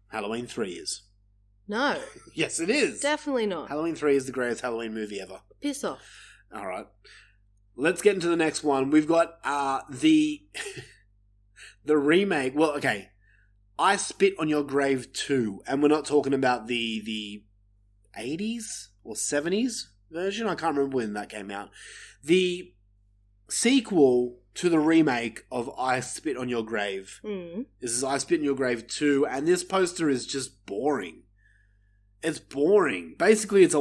Halloween 3 is. No. Yes, it is. Definitely not. Halloween 3 is the greatest Halloween movie ever. Piss off. All right. Let's get into the next one. We've got the the remake. Well, okay. I Spit on Your Grave 2, and we're not talking about the 80s or 70s version. I can't remember when that came out. The sequel to the remake of I Spit on Your Grave. This is I Spit on Your Grave 2, and this poster is just boring. It's boring. Basically, it's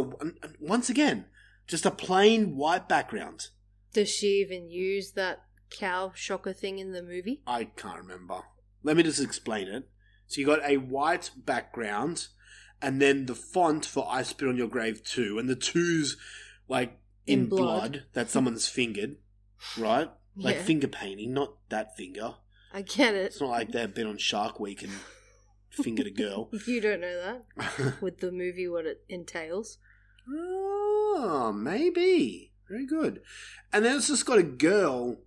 once again, just a plain white background. Does she even use that cow shocker thing in the movie? I can't remember. Let me just explain it. So you got a white background, and then the font for I Spit on Your Grave 2, and the 2's like in blood that someone's fingered, right? Like finger painting, not that finger. I get it. It's not like they've been on Shark Week and fingered a girl. You don't know that with the movie, what it entails. Oh, maybe. Very good. And then it's just got a girl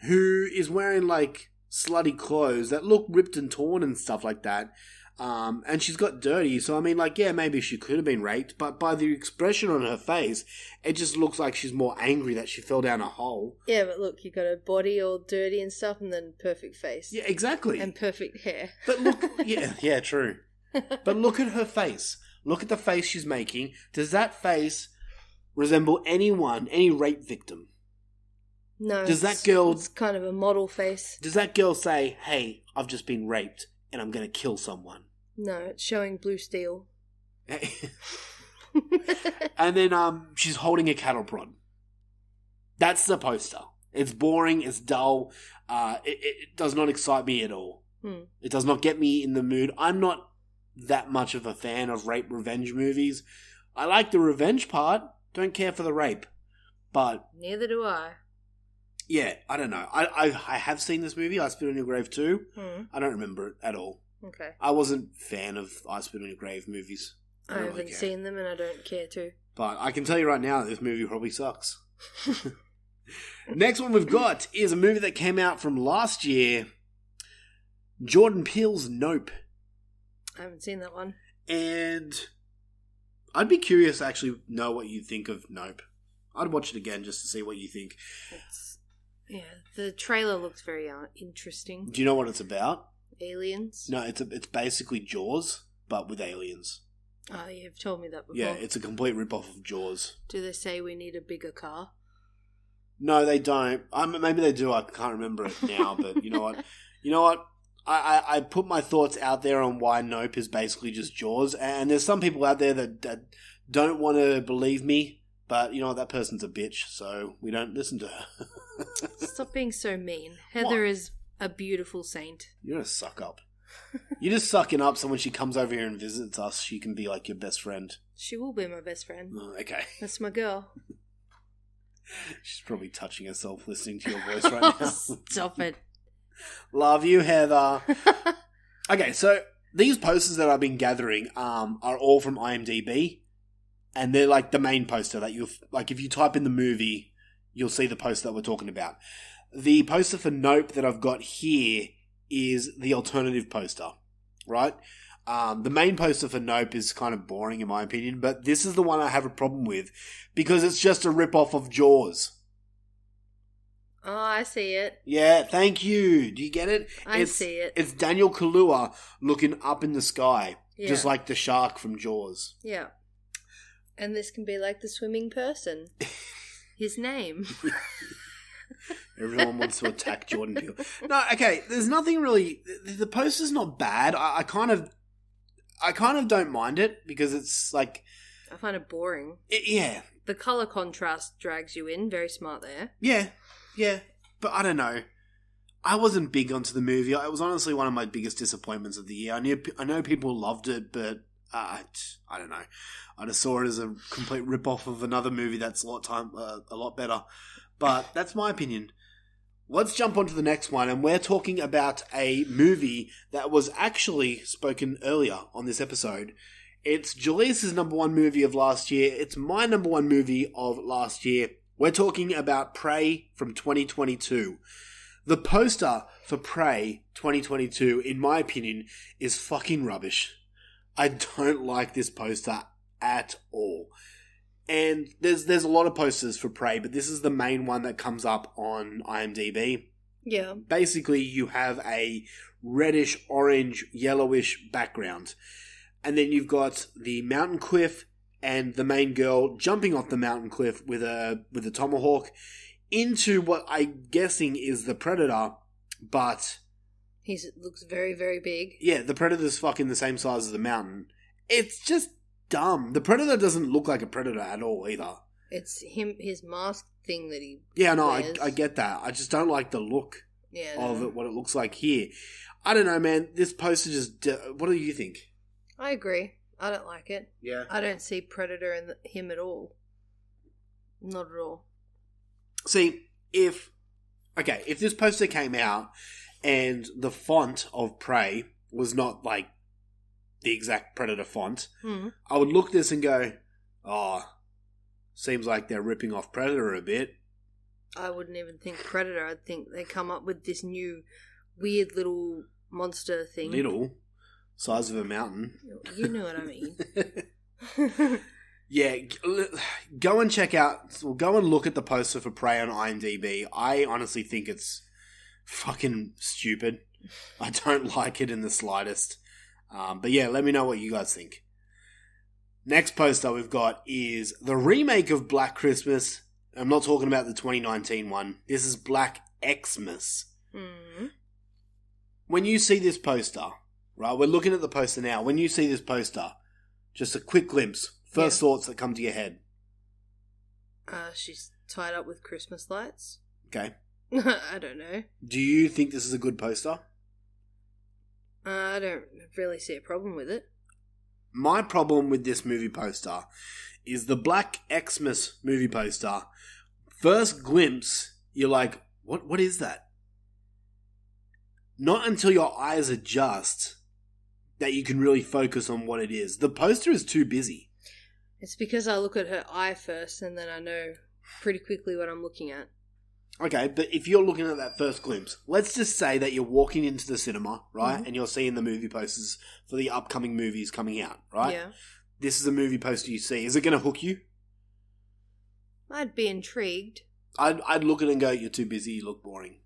who is wearing like slutty clothes that look ripped and torn and stuff like that. And she's got dirty. So, I mean, like, yeah, maybe she could have been raped. But by the expression on her face, it just looks like she's more angry that she fell down a hole. Yeah, but look, you got her body all dirty and stuff, and then perfect face. Yeah, exactly. And perfect hair. But look, yeah, true. But look at her face. Look at the face she's making. Does that face resemble any rape victim? No. Does that girl... It's kind of a model face. Does that girl say, hey, I've just been raped and I'm going to kill someone? No, it's showing blue steel. And then she's holding a cattle prod. That's the poster. It's boring, it's dull, it does not excite me at all. It does not get me in the mood. I'm not that much of a fan of rape revenge movies. I like the revenge part, don't care for the rape. But neither do I. Yeah, I don't know. I have seen this movie, I Spit on Your Grave 2. I don't remember it at all. Okay. I wasn't a fan of I Spit on Your Grave movies. I haven't seen them and I don't care to. But I can tell you right now, this movie probably sucks. Next one we've got is a movie that came out from last year. Jordan Peele's Nope. I haven't seen that one. And I'd be curious to actually know what you think of Nope. I'd watch it again just to see what you think. Yeah, the trailer looks very interesting. Do you know what it's about? Aliens? No, it's basically Jaws, but with aliens. Oh, you've told me that before. Yeah, it's a complete rip-off of Jaws. Do they say we need a bigger car? No, they don't. Maybe they do. I can't remember it now, but you know what? I put my thoughts out there on why Nope is basically just Jaws, and there's some people out there that don't want to believe me, but you know what? That person's a bitch, so we don't listen to her. Stop being so mean. Heather is a beautiful saint. You're a suck up. You're just sucking up so when she comes over here and visits us, she can be like your best friend. She will be my best friend. Oh, okay. That's my girl. She's probably touching herself listening to your voice right now. Stop it. Love you, Heather. Okay, so these posters that I've been gathering are all from IMDb, and they're like the main poster that you'll like. If you type in the movie, you'll see the poster that we're talking about. The poster for Nope that I've got here is the alternative poster, right? The main poster for Nope is kind of boring in my opinion, but this is the one I have a problem with because it's just a rip-off of Jaws. Oh, I see it. Yeah, thank you. Do you get it? I see it. It's Daniel Kaluuya looking up in the sky, just Yeah. like the shark from Jaws. Yeah. And this can be like the swimming person. His name. Everyone wants to attack Jordan Peele. No, okay, there's nothing really... The poster's not bad. I kind of don't mind it because it's like... I find it boring. Yeah. The colour contrast drags you in. Very smart there. Yeah, but I don't know. I wasn't big onto the movie. It was honestly one of my biggest disappointments of the year. I know people loved it, but I don't know. I just saw it as a complete rip-off of another movie that's a lot better. But that's my opinion. Let's jump on to the next one, and we're talking about a movie that was actually spoken earlier on this episode. It's Jalisa's number one movie of last year. It's my number one movie of last year. We're talking about Prey from 2022. The poster for Prey 2022, in my opinion, is fucking rubbish. I don't like this poster at all. And there's a lot of posters for Prey, but this is the main one that comes up on IMDb. Yeah. Basically, you have a reddish, orange, yellowish background. And then you've got the mountain cliff and the main girl jumping off the mountain cliff with a tomahawk into what I'm guessing is the Predator, but... He looks very, very big. Yeah, the Predator's fucking the same size as the mountain. It's just dumb. The Predator doesn't look like a Predator at all either. It's his mask thing that he Yeah, no, wears. I get that. I just don't like the look Yeah, of no. it, what it looks like here. I don't know, man. This poster just... What do you think? I agree. I don't like it. Yeah. I don't see Predator in him at all. Not at all. See, if this poster came out and the font of Prey was not like the exact Predator font, I would look at this and go, oh, seems like they're ripping off Predator a bit. I wouldn't even think Predator. I'd think they come up with this new weird little monster thing. Little. Size of a mountain. You know what I mean. Yeah, go and go and look at the poster for Prey on IMDb. I honestly think it's fucking stupid. I don't like it in the slightest. But yeah, let me know what you guys think. Next poster we've got is the remake of Black Christmas. I'm not talking about the 2019 one. This is Black Xmas. When you see this poster, right, we're looking at the poster now. When you see this poster, just a quick glimpse. First thoughts that come to your head. She's tied up with Christmas lights. Okay. I don't know. Do you think this is a good poster? I don't really see a problem with it. My problem with this movie poster is the Black Xmas movie poster. First glimpse, you're like, what is that? Not until your eyes adjust that you can really focus on what it is. The poster is too busy. It's because I look at her eye first and then I know pretty quickly what I'm looking at. Okay, but if you're looking at that first glimpse, let's just say that you're walking into the cinema, right? And you're seeing the movie posters for the upcoming movies coming out, right? Yeah. This is a movie poster you see. Is it going to hook you? I'd be intrigued. I'd look at it and go, you're too busy, you look boring.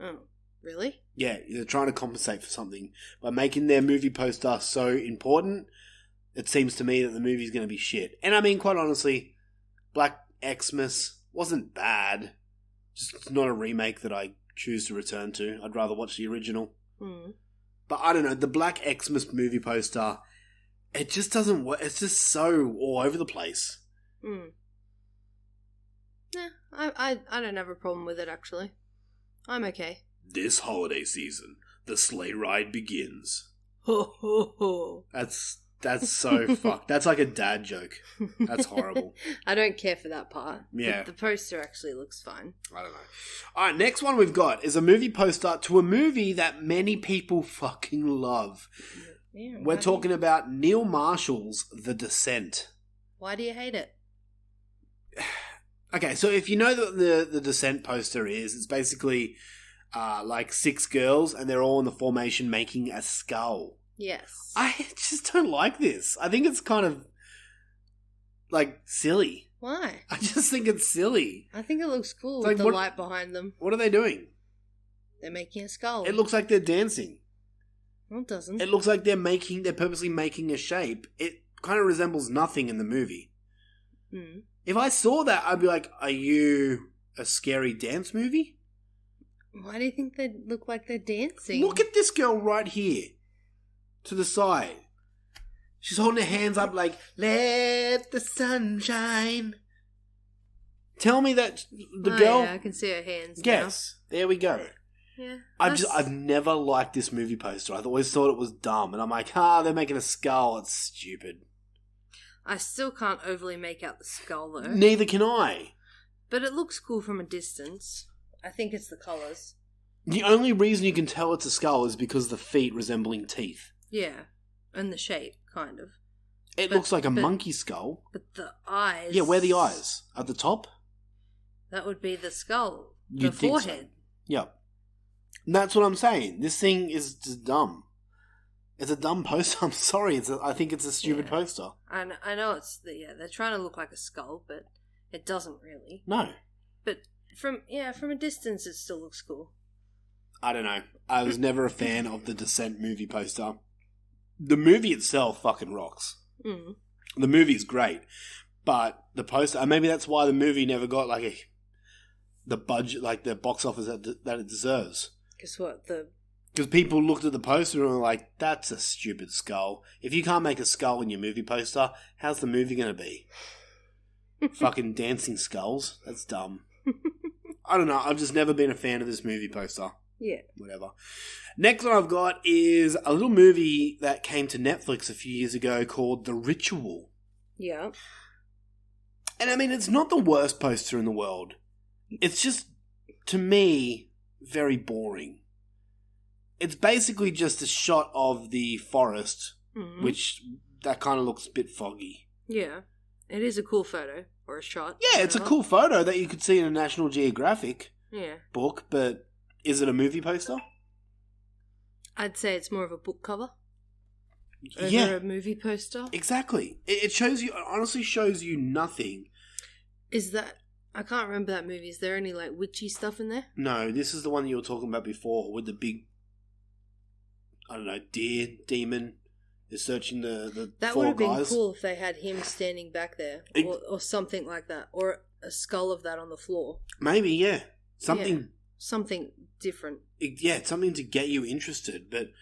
Oh, really? Yeah, they're trying to compensate for something. By making their movie poster so important, it seems to me that the movie's going to be shit. And I mean, quite honestly, Black Xmas wasn't bad. Just it's not a remake that I choose to return to. I'd rather watch the original. But I don't know, the Black Xmas movie poster, it just doesn't work. It's just so all over the place. Yeah, I don't have a problem with it, actually. I'm okay. This holiday season, the sleigh ride begins. Ho, ho, ho. That's so fucked. That's like a dad joke. That's horrible. I don't care for that part. Yeah. The poster actually looks fine. I don't know. Alright, next one we've got is a movie poster to a movie that many people fucking love. Yeah, We're talking about Neil Marshall's The Descent. Why do you hate it? Okay, so if you know what the Descent poster is, it's basically like 6 girls and they're all in the formation making a skull. Yes. I just don't like this. I think it's kind of like silly. Why? I just think it's silly. I think it looks cool It's with like, the what- light behind them. What are they doing? They're making a skull. It looks like they're dancing. No, it doesn't. It looks like they're purposely making a shape. It kind of resembles nothing in the movie. If I saw that, I'd be like, are you a scary dance movie? Why do you think they look like they're dancing? Look at this girl right here. To the side. She's holding her hands up like, let the sun shine. Tell me that the girl... Yeah, I can see her hands Yes. There we go. now. Yeah. I've never liked this movie poster. I always thought it was dumb. And I'm like, they're making a skull. It's stupid. I still can't overly make out the skull, though. Neither can I. But it looks cool from a distance. I think it's the colours. The only reason you can tell it's a skull is because of the feet resembling teeth. Yeah. And the shape, kind of. It looks like a monkey skull. But the eyes... Yeah, where are the eyes? At the top? That would be the skull. The You'd think so. forehead. Yep. And that's what I'm saying. This thing is just dumb. It's a dumb poster. I'm sorry. I think it's a stupid poster. I know they're trying to look like a skull, but it doesn't really. No. But from a distance, it still looks cool. I don't know. I was never a fan of the Descent movie poster. The movie itself fucking rocks. Mm. The movie's great, but the poster, and maybe that's why the movie never got like the budget, like the box office that it deserves. Guess what? Because people looked at the poster and were like, that's a stupid skull. If you can't make a skull in your movie poster, how's the movie going to be? Fucking dancing skulls? That's dumb. I don't know. I've just never been a fan of this movie poster. Yeah. Whatever. Next one I've got is a little movie that came to Netflix a few years ago called The Ritual. Yeah. And I mean, it's not the worst poster in the world. It's just, to me, very boring. It's basically just a shot of the forest, which that kind of looks a bit foggy. Yeah. It is a cool photo, or a shot. Yeah, it's a cool photo that you could see in a National Geographic book, but is it a movie poster? I'd say it's more of a book cover. Over Yeah. a movie poster. Exactly. It shows you, honestly shows you nothing. Is that... I can't remember that movie. Is there any, like, witchy stuff in there? No, this is the one you were talking about before with the big, I don't know, deer demon is searching the That four would have been guys. cool if they had him standing back there. Or something like that. Or a skull of that on the floor. Maybe, yeah. Something... Yeah. Something different. It's something to get you interested, but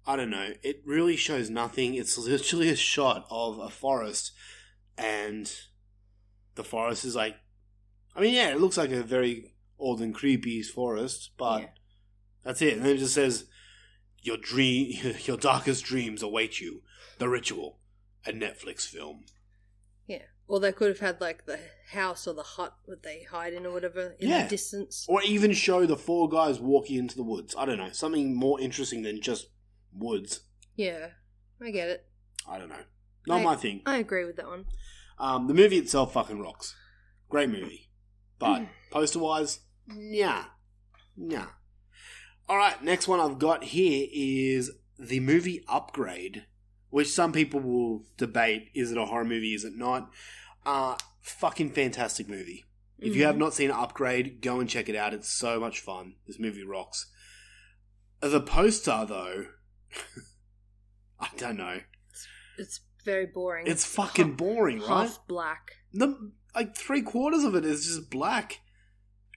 I don't know. It really shows nothing. It's literally a shot of a forest, and the forest is like, I mean, yeah, it looks like a very old and creepy forest, but that's it. And then it just says, your darkest dreams await you. The Ritual, a Netflix film. Yeah. Or they could have had, like, the house or the hut that they hide in or whatever in the distance. Or even show the four guys walking into the woods. I don't know. Something more interesting than just woods. Yeah. I get it. I don't know. Not my thing. I agree with that one. The movie itself fucking rocks. Great movie. But poster-wise, nah. Alright, next one I've got here is the movie Upgrade, which some people will debate, is it a horror movie, is it not? Fucking fantastic movie. If you have not seen Upgrade, go and check it out. It's so much fun. This movie rocks. The poster, though, I don't know. It's very boring. It's fucking boring, right? Half black. Like 3/4 of it is just black.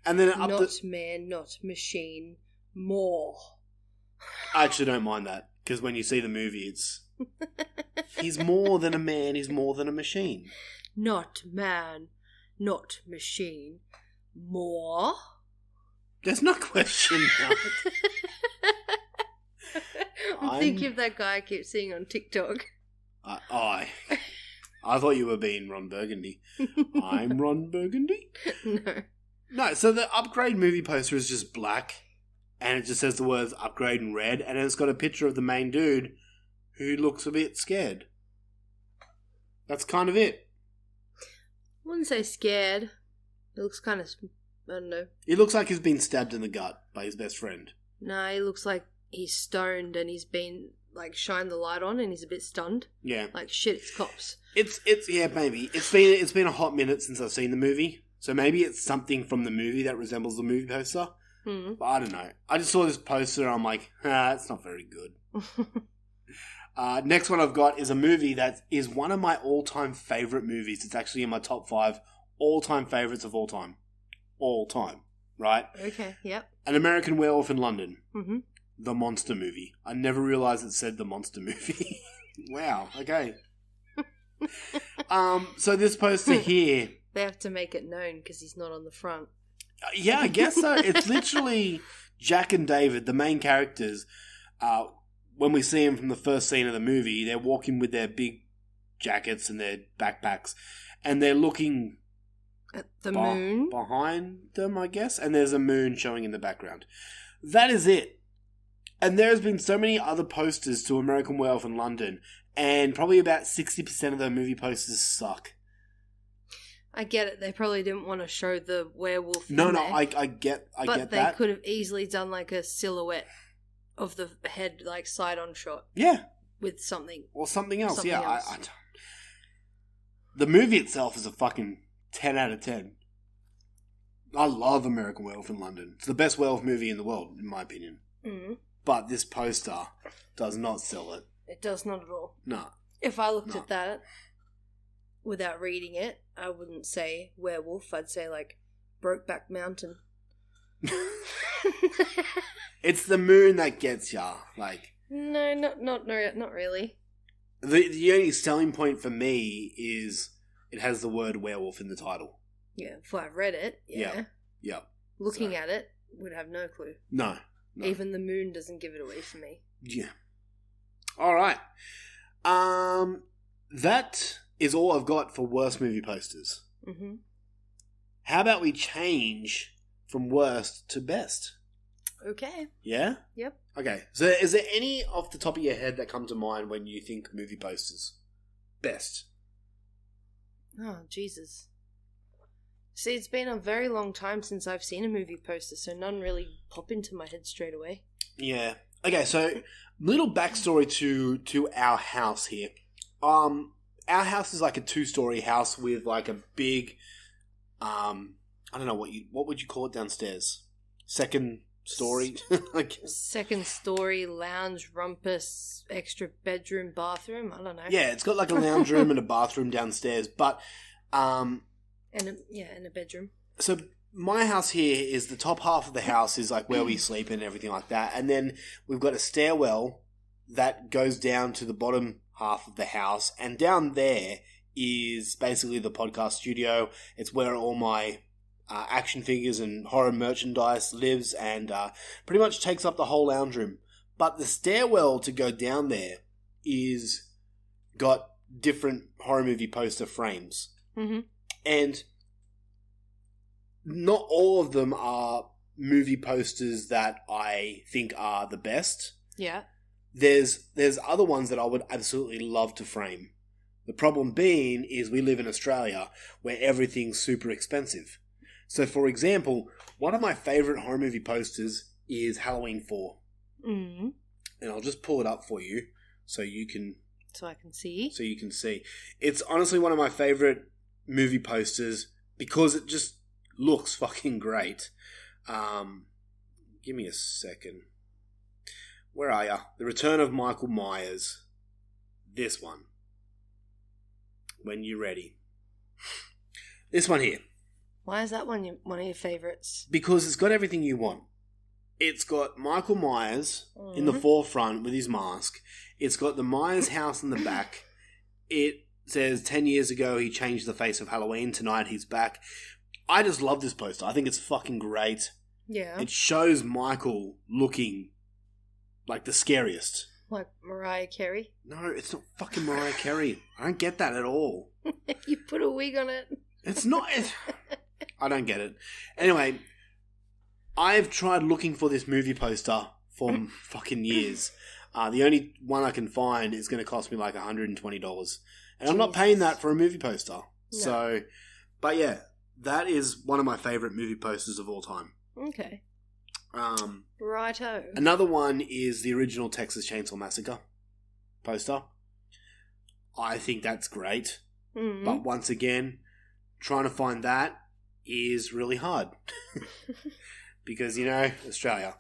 And then up Not man, not machine. More. I actually don't mind that, because when you see the movie, it's... He's more than a man, he's more than a machine. Not man, not machine. More. There's no question now. I'm thinking of that guy I keep seeing on TikTok. I thought you were being Ron Burgundy. I'm Ron Burgundy? No, so the Upgrade movie poster is just black, and it just says the words Upgrade in red, and it's got a picture of the main dude who looks a bit scared. That's kind of it. I wouldn't say scared. It looks kind of, I don't know. It looks like he's been stabbed in the gut by his best friend. No, he looks like he's stoned and he's been, like, shined the light on and he's a bit stunned. Yeah. Like, shit, it's cops. It's yeah, maybe. It's been a hot minute since I've seen the movie, so maybe it's something from the movie that resembles the movie poster. But I don't know. I just saw this poster and I'm like, it's not very good. Next one I've got is a movie that is one of my all-time favourite movies. It's actually in my top 5 all-time favourites of all time. All time, right? Okay, yep. An American Werewolf in London. Mm-hmm. The Monster Movie. I never realised it said The Monster Movie. Wow, okay. So this poster here... They have to make it known because he's not on the front. Yeah, I guess so. It's literally Jack and David, the main characters. When we see them from the first scene of the movie, they're walking with their big jackets and their backpacks, and they're looking at the moon behind them, I guess, and there's a moon showing in the background. That is it. And there's been so many other posters to American Werewolf in London, and probably about 60% of the movie posters suck. I get it. They probably didn't want to show the werewolf. No, in no, there, I get but that. they could have easily done like a silhouette of the head, like side on shot Yeah, with something. or something else. Something yeah, else. The movie itself is a fucking 10 out of 10. I love American Werewolf in London. It's the best werewolf movie in the world, in my opinion. Mm. But this poster does not sell it. It does not at all. No. If I looked No. at that without reading it, I wouldn't say werewolf. I'd say like Brokeback Mountain. It's the moon that gets ya. Like, No, not really. the only selling point for me is it has the word werewolf in the title. Yeah, if I read it, yeah. Yeah. Looking So- at it, would have no clue. No. Even the moon doesn't give it away for me. Yeah. All right. That is all I've got for worst movie posters. Mm-hmm. How about we change from worst to best? Okay. Yeah? Yep. Okay. So is there any off the top of your head that come to mind when you think movie posters? Best. Oh, Jesus. See, it's been a very long time since I've seen a movie poster, so none really pop into my head straight away. Yeah. Okay, so little backstory to our house here. Our house is like a 2-story house with like a big I don't know what would you call it downstairs? Second story? Like, Second story, lounge, rumpus, extra bedroom, bathroom, I don't know. yeah, it's got like a lounge room and a bathroom downstairs, but And a bedroom. so my house here is the top half of the house is like where we sleep and everything like that. And then we've got a stairwell that goes down to the bottom half of the house. And down there is basically the podcast studio. It's where all my action figures and horror merchandise lives and pretty much takes up the whole lounge room. But the stairwell to go down there is got different horror movie poster frames. Mm-hmm. And not all of them are movie posters that I think are the best. Yeah. There's other ones that I would absolutely love to frame. The problem being is we live in Australia where everything's super expensive. So, for example, one of my favourite horror movie posters is Halloween 4. Mm-hmm. And I'll just pull it up for you so you can So I can see. see. It's honestly one of my favourite movie posters because it just looks fucking great. Give me a second. Where are ya? The Return of Michael Myers. This one. When you're ready. This one here. Why is that one of your favourites? Because it's got everything you want. It's got Michael Myers in the forefront with his mask. It's got the Myers house in the back. It says 10 years ago he changed the face of Halloween. Tonight he's back. I just love this poster. I think it's fucking great. Yeah. It shows Michael looking like the scariest. Like Mariah Carey. No, it's not fucking Mariah Carey. I don't get that at all. You put a wig on it. It's not... I don't get it. Anyway, I've tried looking for this movie poster for fucking years. The only one I can find is going to cost me like $120. And I'm not paying that for a movie poster. No. So, but yeah, that is one of my favourite movie posters of all time. Okay. Righto. Another one is the original Texas Chainsaw Massacre poster. I think that's great. Mm-hmm. But once again, trying to find that is really hard. Because, you know, Australia.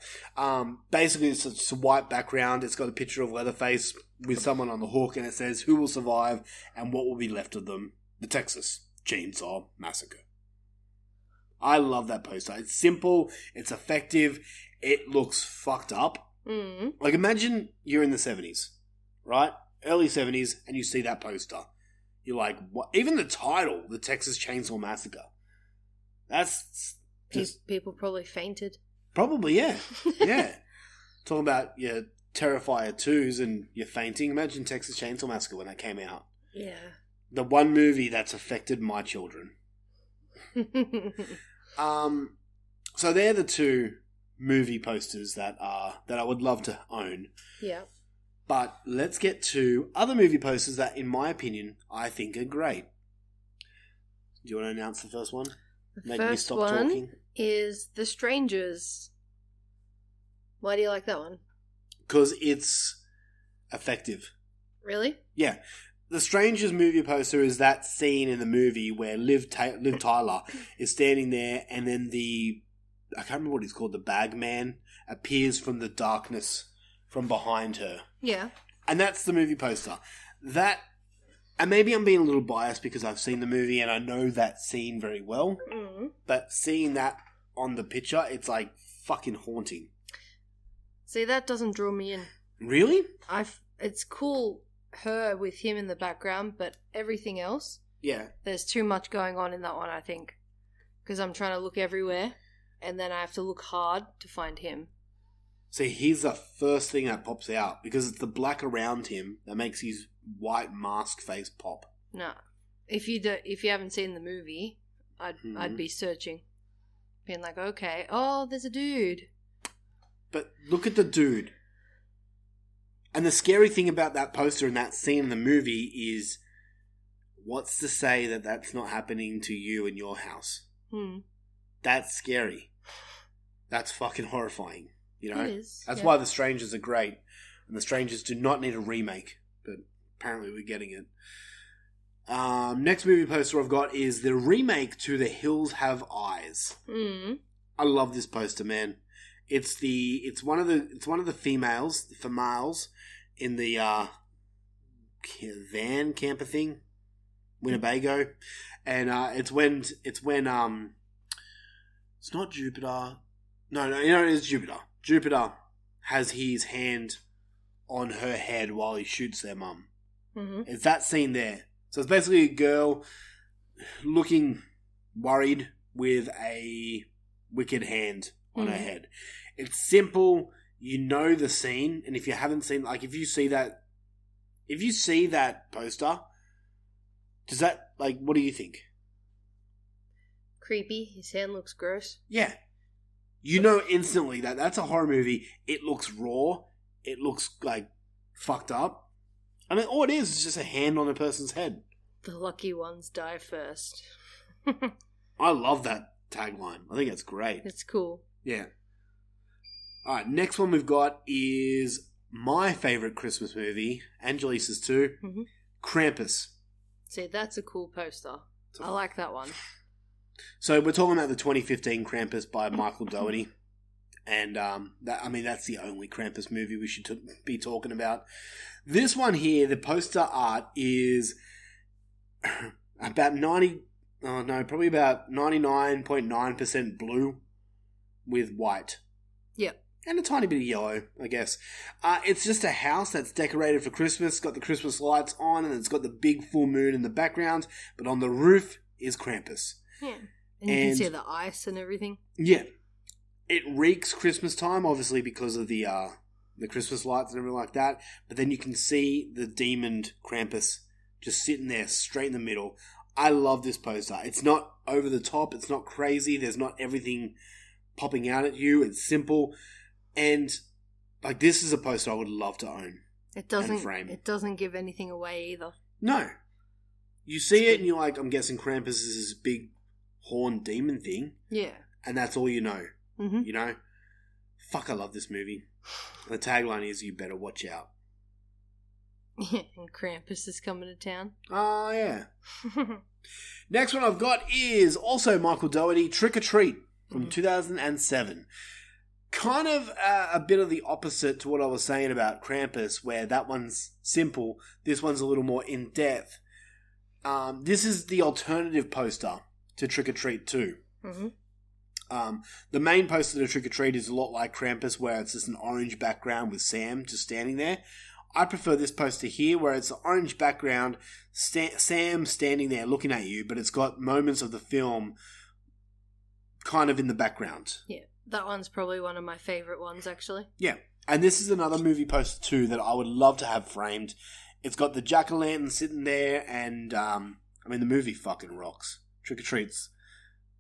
Basically, it's just a white background. It's got a picture of Leatherface with someone on the hook, and it says, "Who will survive and what will be left of them? The Texas Chainsaw Massacre." I love that poster. It's simple. It's effective. It looks fucked up. Mm-hmm. Like, imagine you're in the 70s, right? Early 70s, and you see that poster. You're like, what? Even the title, The Texas Chainsaw Massacre. That's just... People probably fainted. Probably, yeah. Yeah. Talking about your Terrifier 2s and your fainting. Imagine Texas Chainsaw Massacre when that came out. Yeah. The one movie that's affected my children. So they're the two movie posters that I would love to own. Yeah. But let's get to other movie posters that, in my opinion, I think are great. Do you want to announce the first one? The Make me first stop one talking. is The Strangers. Why do you like that one? Because it's effective. Really? Yeah. The Strangers movie poster is that scene in the movie where Liv Tyler is standing there and then I can't remember what he's called, the bag man, appears from the darkness from behind her. Yeah. And that's the movie poster. That, and maybe I'm being a little biased because I've seen the movie and I know that scene very well, but seeing that on the picture, it's like fucking haunting. See, that doesn't draw me in. Really? It's cool, her with him in the background, but everything else, Yeah. there's too much going on in that one, I think. Because I'm trying to look everywhere, and then I have to look hard to find him. See, he's the first thing that pops out because it's the black around him that makes his white mask face pop. No. If you haven't seen the movie, I'd be searching. Being like, okay, oh, there's a dude. But look at the dude. And the scary thing about that poster and that scene in the movie is what's to say that that's not happening to you in your house? That's scary. That's fucking horrifying. You know? It is. That's yeah. why The Strangers are great. And The Strangers do not need a remake. But apparently we're getting it. Next movie poster I've got is the remake to The Hills Have Eyes. I love this poster, man. It's one of the females in the van camper thing, Winnebago, and it's when it's not Jupiter. No, it is Jupiter. Jupiter has his hand on her head while he shoots their mum. It's that scene there. So it's basically a girl looking worried with a wicked hand on her head. It's simple. You know the scene, and if you haven't seen, like, if you see that poster, does that, like, what do you think? Creepy. His hand looks gross. Yeah. You know instantly that that's a horror movie. It looks raw. It looks, like, fucked up. I mean, all it is just a hand on a person's head. The lucky ones die first. I love that tagline. I think it's great. It's cool. Yeah. Alright, next one we've got is my favourite Christmas movie, and Jelisa's too, Krampus. See, that's a cool poster. I like that one. So we're talking about the 2015 Krampus by Michael Dougherty, and that's the only Krampus movie we should be talking about. This one here, the poster art is about probably about 99.9% blue with white. Yep. And a tiny bit of yellow, I guess. It's just a house that's decorated for Christmas, got the Christmas lights on, and it's got the big full moon in the background, but on the roof is Krampus. Yeah. And you can see the ice and everything. Yeah. It reeks Christmas time, obviously, because of the Christmas lights and everything like that, but then you can see the demoned Krampus just sitting there straight in the middle. I love this poster. It's not over the top, it's not crazy, there's not everything popping out at you, it's simple. And, like, this is a poster I would love to own. It doesn't frame. It doesn't give anything away either. No. You see it and you're like, I'm guessing Krampus is this big horned demon thing. Yeah. And that's all you know. Mm-hmm. You know? Fuck, I love this movie. The tagline is, you better watch out. And Krampus is coming to town. Oh, yeah. Next one I've got is also Michael Dougherty, Trick or Treat from 2007. Kind of a bit of the opposite to what I was saying about Krampus, where that one's simple, this one's a little more in-depth. This is the alternative poster to Trick or Treat 2. The main poster to Trick or Treat is a lot like Krampus, where it's just an orange background with Sam just standing there. I prefer this poster here, where it's an orange background, Sam standing there looking at you, but it's got moments of the film kind of in the background. Yeah. That one's probably one of my favourite ones, actually. Yeah. And this is another movie poster too that I would love to have framed. It's got the jack-o'-lantern sitting there, and the movie fucking rocks. Trick or Treat's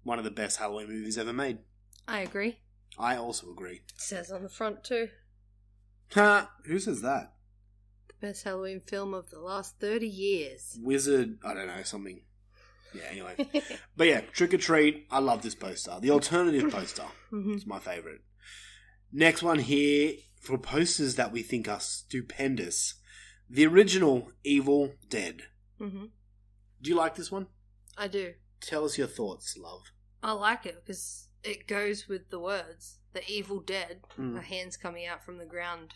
one of the best Halloween movies ever made. I agree. I also agree. It says on the front too. Who says that? The best Halloween film of the last 30 years. Wizard, I don't know, something. Yeah, anyway. But yeah, Trick or Treat, I love this poster. The alternative poster is my favourite. Next one here, for posters that we think are stupendous. The original Evil Dead. Mm-hmm. Do you like this one? I do. Tell us your thoughts, love. I like it because it goes with the words. The Evil Dead. Her hands coming out from the ground,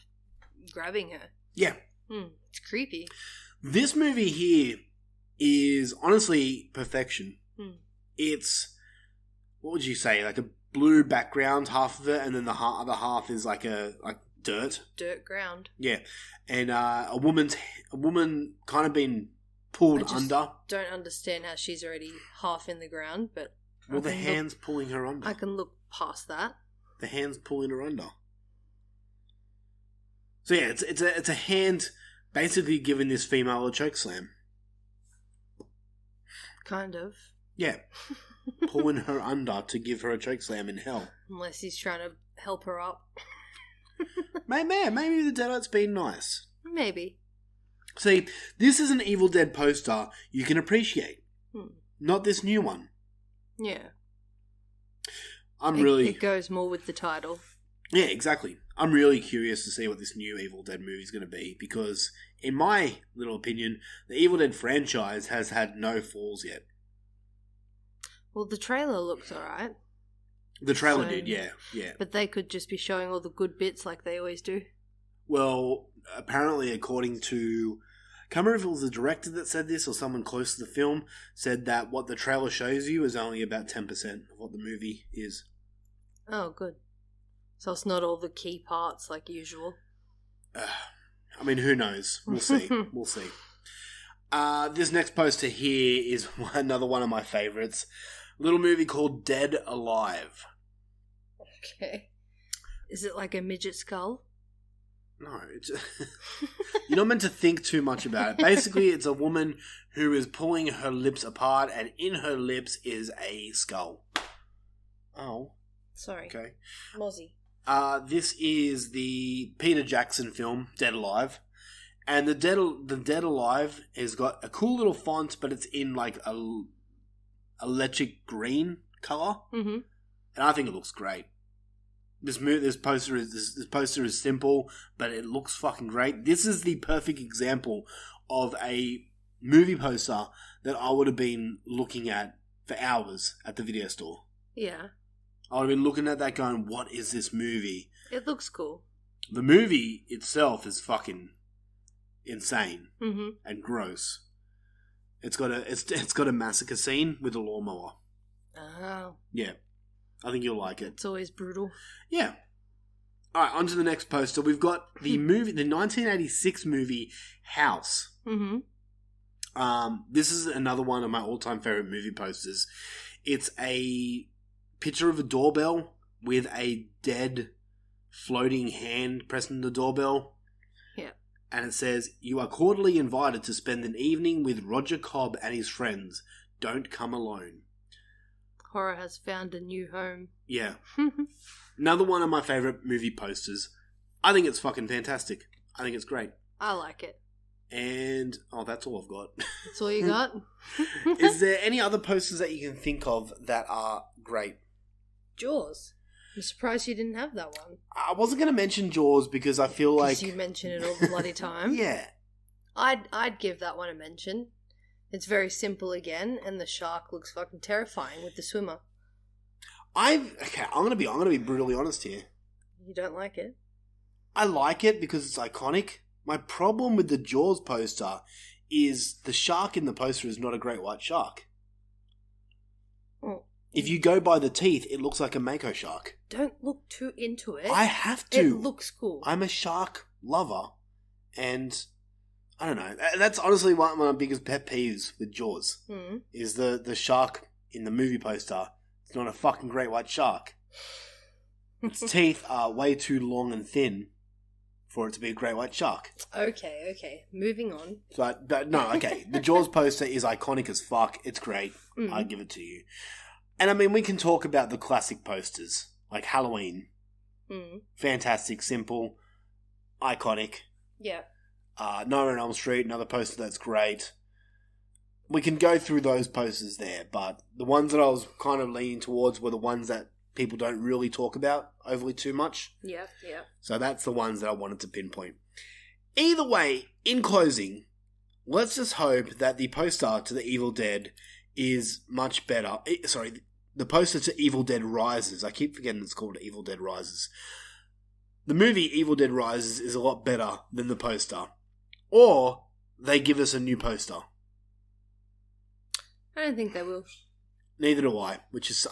grabbing her. Yeah. It's creepy. This movie here is honestly perfection. It's, what would you say, like a blue background, half of it, and then the other half is like dirt. Dirt ground. Yeah. And a woman kind of been pulled under. Don't understand how she's already half in the ground, but Well, the hand's pulling her under. I can look past that. The hand's pulling her under. So yeah, it's a hand basically giving this female a choke slam. Kind of. Yeah. Pulling her under to give her a choke slam in hell. Unless he's trying to help her up. Maybe the Deadite's been nice. Maybe. See, this is an Evil Dead poster you can appreciate. Not this new one. Yeah. It goes more with the title. Yeah, exactly. I'm really curious to see what this new Evil Dead movie is going to be because, in my little opinion, the Evil Dead franchise has had no falls yet. Well, the trailer looks alright. The trailer did, yeah. But they could just be showing all the good bits like they always do. Well, apparently, according to... I can't remember if it was the director that said this or someone close to the film said that what the trailer shows you is only about 10% of what the movie is. Oh, good. So it's not all the key parts like usual. I mean, who knows? We'll see. We'll see. This next poster here is another one of my favourites. A little movie called Dead Alive. Okay. Is it like a midget skull? No, you're not meant to think too much about it. Basically, it's a woman who is pulling her lips apart, and in her lips is a skull. Oh. Sorry. Okay. Mozzie. This is the Peter Jackson film, Dead Alive. And the Dead Alive has got a cool little font, but it's in like a electric green colour. Mm-hmm. And I think it looks great. This poster is simple, but it looks fucking great. This is the perfect example of a movie poster that I would have been looking at for hours at the video store. Yeah. I would have been looking at that going, what is this movie? It looks cool. The movie itself is fucking insane and gross. It's got a massacre scene with a lawnmower. Oh. Yeah. I think you'll like it. It's always brutal. Yeah. All right, on to the next poster. We've got the 1986 movie House. This is another one of my all-time favorite movie posters. It's a picture of a doorbell with a dead floating hand pressing the doorbell. Yeah. And it says, "You are cordially invited to spend an evening with Roger Cobb and his friends. Don't come alone." Horror has found a new home. Yeah. Another one of my favourite movie posters. I think it's fucking fantastic. I think it's great. I like it. And, that's all I've got. That's all you got? Is there any other posters that you can think of that are great? Jaws. I'm surprised you didn't have that one. I wasn't going to mention Jaws because I feel like... you mention it all the bloody time. Yeah. I'd give that one a mention. It's very simple again, and the shark looks fucking terrifying with the swimmer. I'm gonna be brutally honest here. You don't like it? I like it because it's iconic. My problem with the Jaws poster is the shark in the poster is not a great white shark. Oh. If you go by the teeth, it looks like a mako shark. Don't look too into it. I have to. It looks cool. I'm a shark lover, and I don't know. That's honestly one of my biggest pet peeves with Jaws. Is the shark in the movie poster. It's not a fucking great white shark. Its teeth are way too long and thin for it to be a great white shark. Okay. Moving on. But no, okay. The Jaws poster is iconic as fuck. It's great. I give it to you. And I mean, we can talk about the classic posters, like Halloween. Fantastic, simple, iconic. Yeah. Nightmare on Elm Street, another poster that's great. we can go through those posters there, but the ones that I was kind of leaning towards were the ones that people don't really talk about overly too much. Yeah. So that's the ones that I wanted to pinpoint. Either way, in closing, let's just hope that the poster to The Evil Dead is much better. The poster to Evil Dead Rises. I keep forgetting it's called Evil Dead Rises. The movie Evil Dead Rises is a lot better than the poster. Or they give us a new poster. I don't think they will. Neither do I.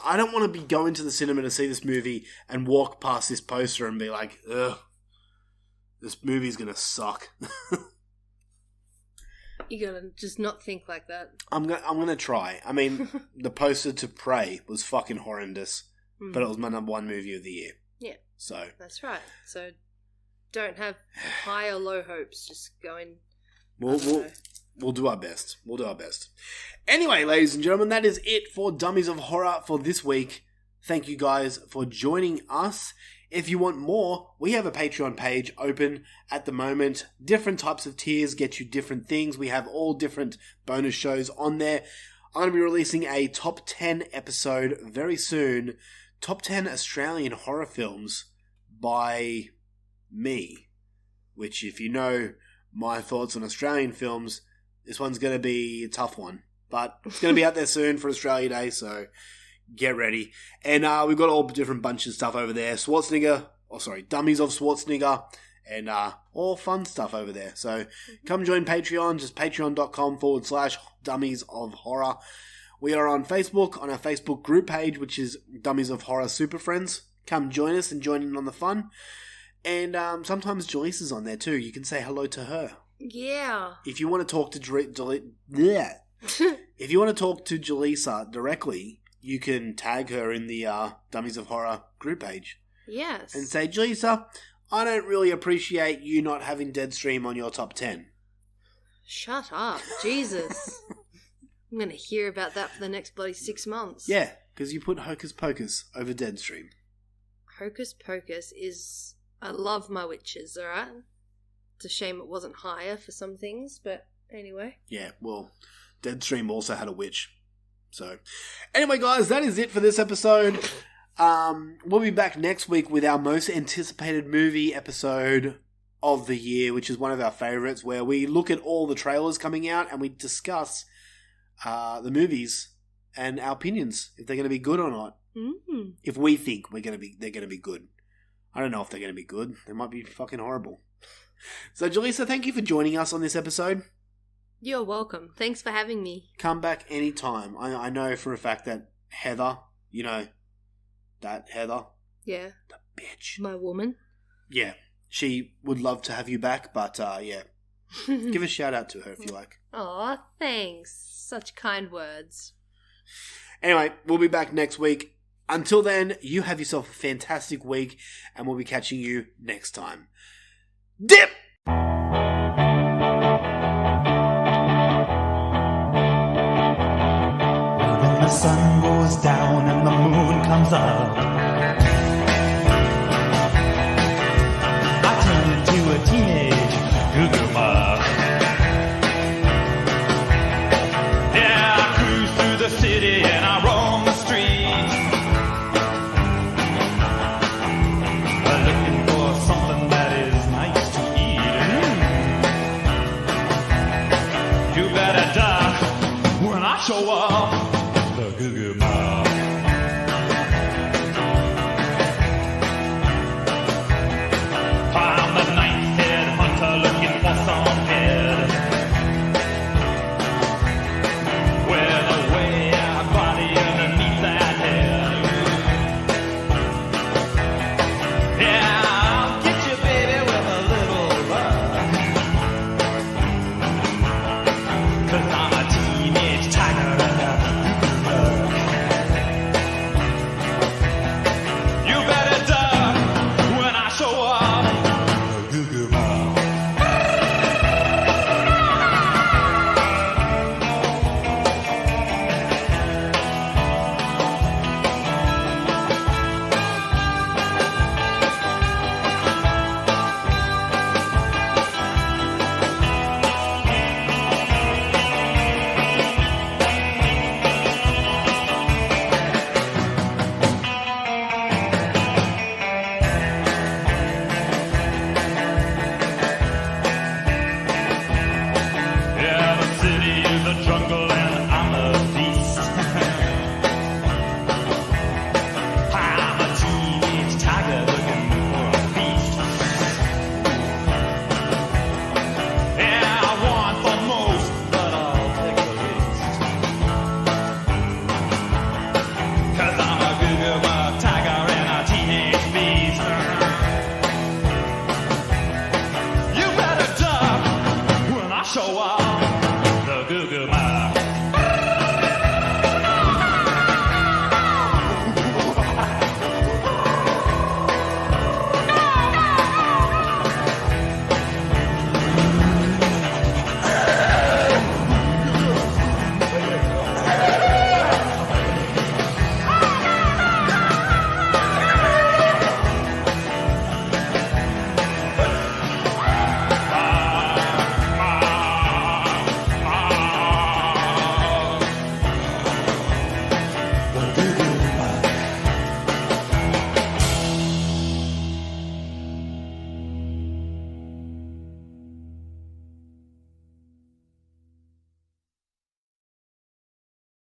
I don't want to be going to the cinema to see this movie and walk past this poster and be like, ugh, this movie's gonna suck. You gotta just not think like that. I'm gonna try. I mean, the poster to Prey was fucking horrendous, but it was my number 1 movie of the year. Yeah. So that's right. So don't have high or low hopes. Just go in. We'll do our best. We'll do our best. Anyway, ladies and gentlemen, that is it for Dummies of Horror for this week. Thank you guys for joining us. If you want more, we have a Patreon page open at the moment. Different types of tiers get you different things. We have all different bonus shows on there. I'm going to be releasing a top 10 episode very soon. Top 10 Australian horror films by me. Which, if you know my thoughts on Australian films, this one's going to be a tough one. But it's going to be out there soon for Australia Day, so get ready. And we've got all different bunches of stuff over there. Dummies of Schwarzenegger, and all fun stuff over there. So come join Patreon, just patreon.com/Dummies of Horror. We are on Facebook, on our Facebook group page, which is Dummies of Horror Super Friends. Come join us and join in on the fun. And sometimes Jalisa's on there too. You can say hello to her. Yeah. If you want to talk to if you want to talk to Jelisa directly, you can tag her in the Dummies of Horror group page. Yes. And say, Jelisa, I don't really appreciate you not having Deadstream on your top 10. Shut up. Jesus. I'm going to hear about that for the next bloody 6 months. Yeah, because you put Hocus Pocus over Deadstream. Hocus Pocus is... I love my witches, alright? It's a shame it wasn't higher for some things, but anyway. Yeah, well, Deadstream also had a witch. So, anyway, guys, that is it for this episode. We'll be back next week with our most anticipated movie episode of the year, which is one of our favourites, where we look at all the trailers coming out and we discuss the movies and our opinions, if they're going to be good or not. Mm. If we think they're going to be good. I don't know if they're going to be good. They might be fucking horrible. So, Jelisa, thank you for joining us on this episode. You're welcome. Thanks for having me. Come back anytime. I know for a fact that Heather, you know, that Heather. Yeah. The bitch. My woman. Yeah. She would love to have you back, but yeah. Give a shout out to her if you like. Aw, thanks. Such kind words. Anyway, we'll be back next week. Until then, you have yourself a fantastic week, and we'll be catching you next time. Dip! When the sun goes down and the moon comes up, I turn into a teenage goo-goo mob. Yeah, I cruise through the city and I roam the streets, looking for something that is nice to eat. You better duck when I show up. The Goo Goo Mob.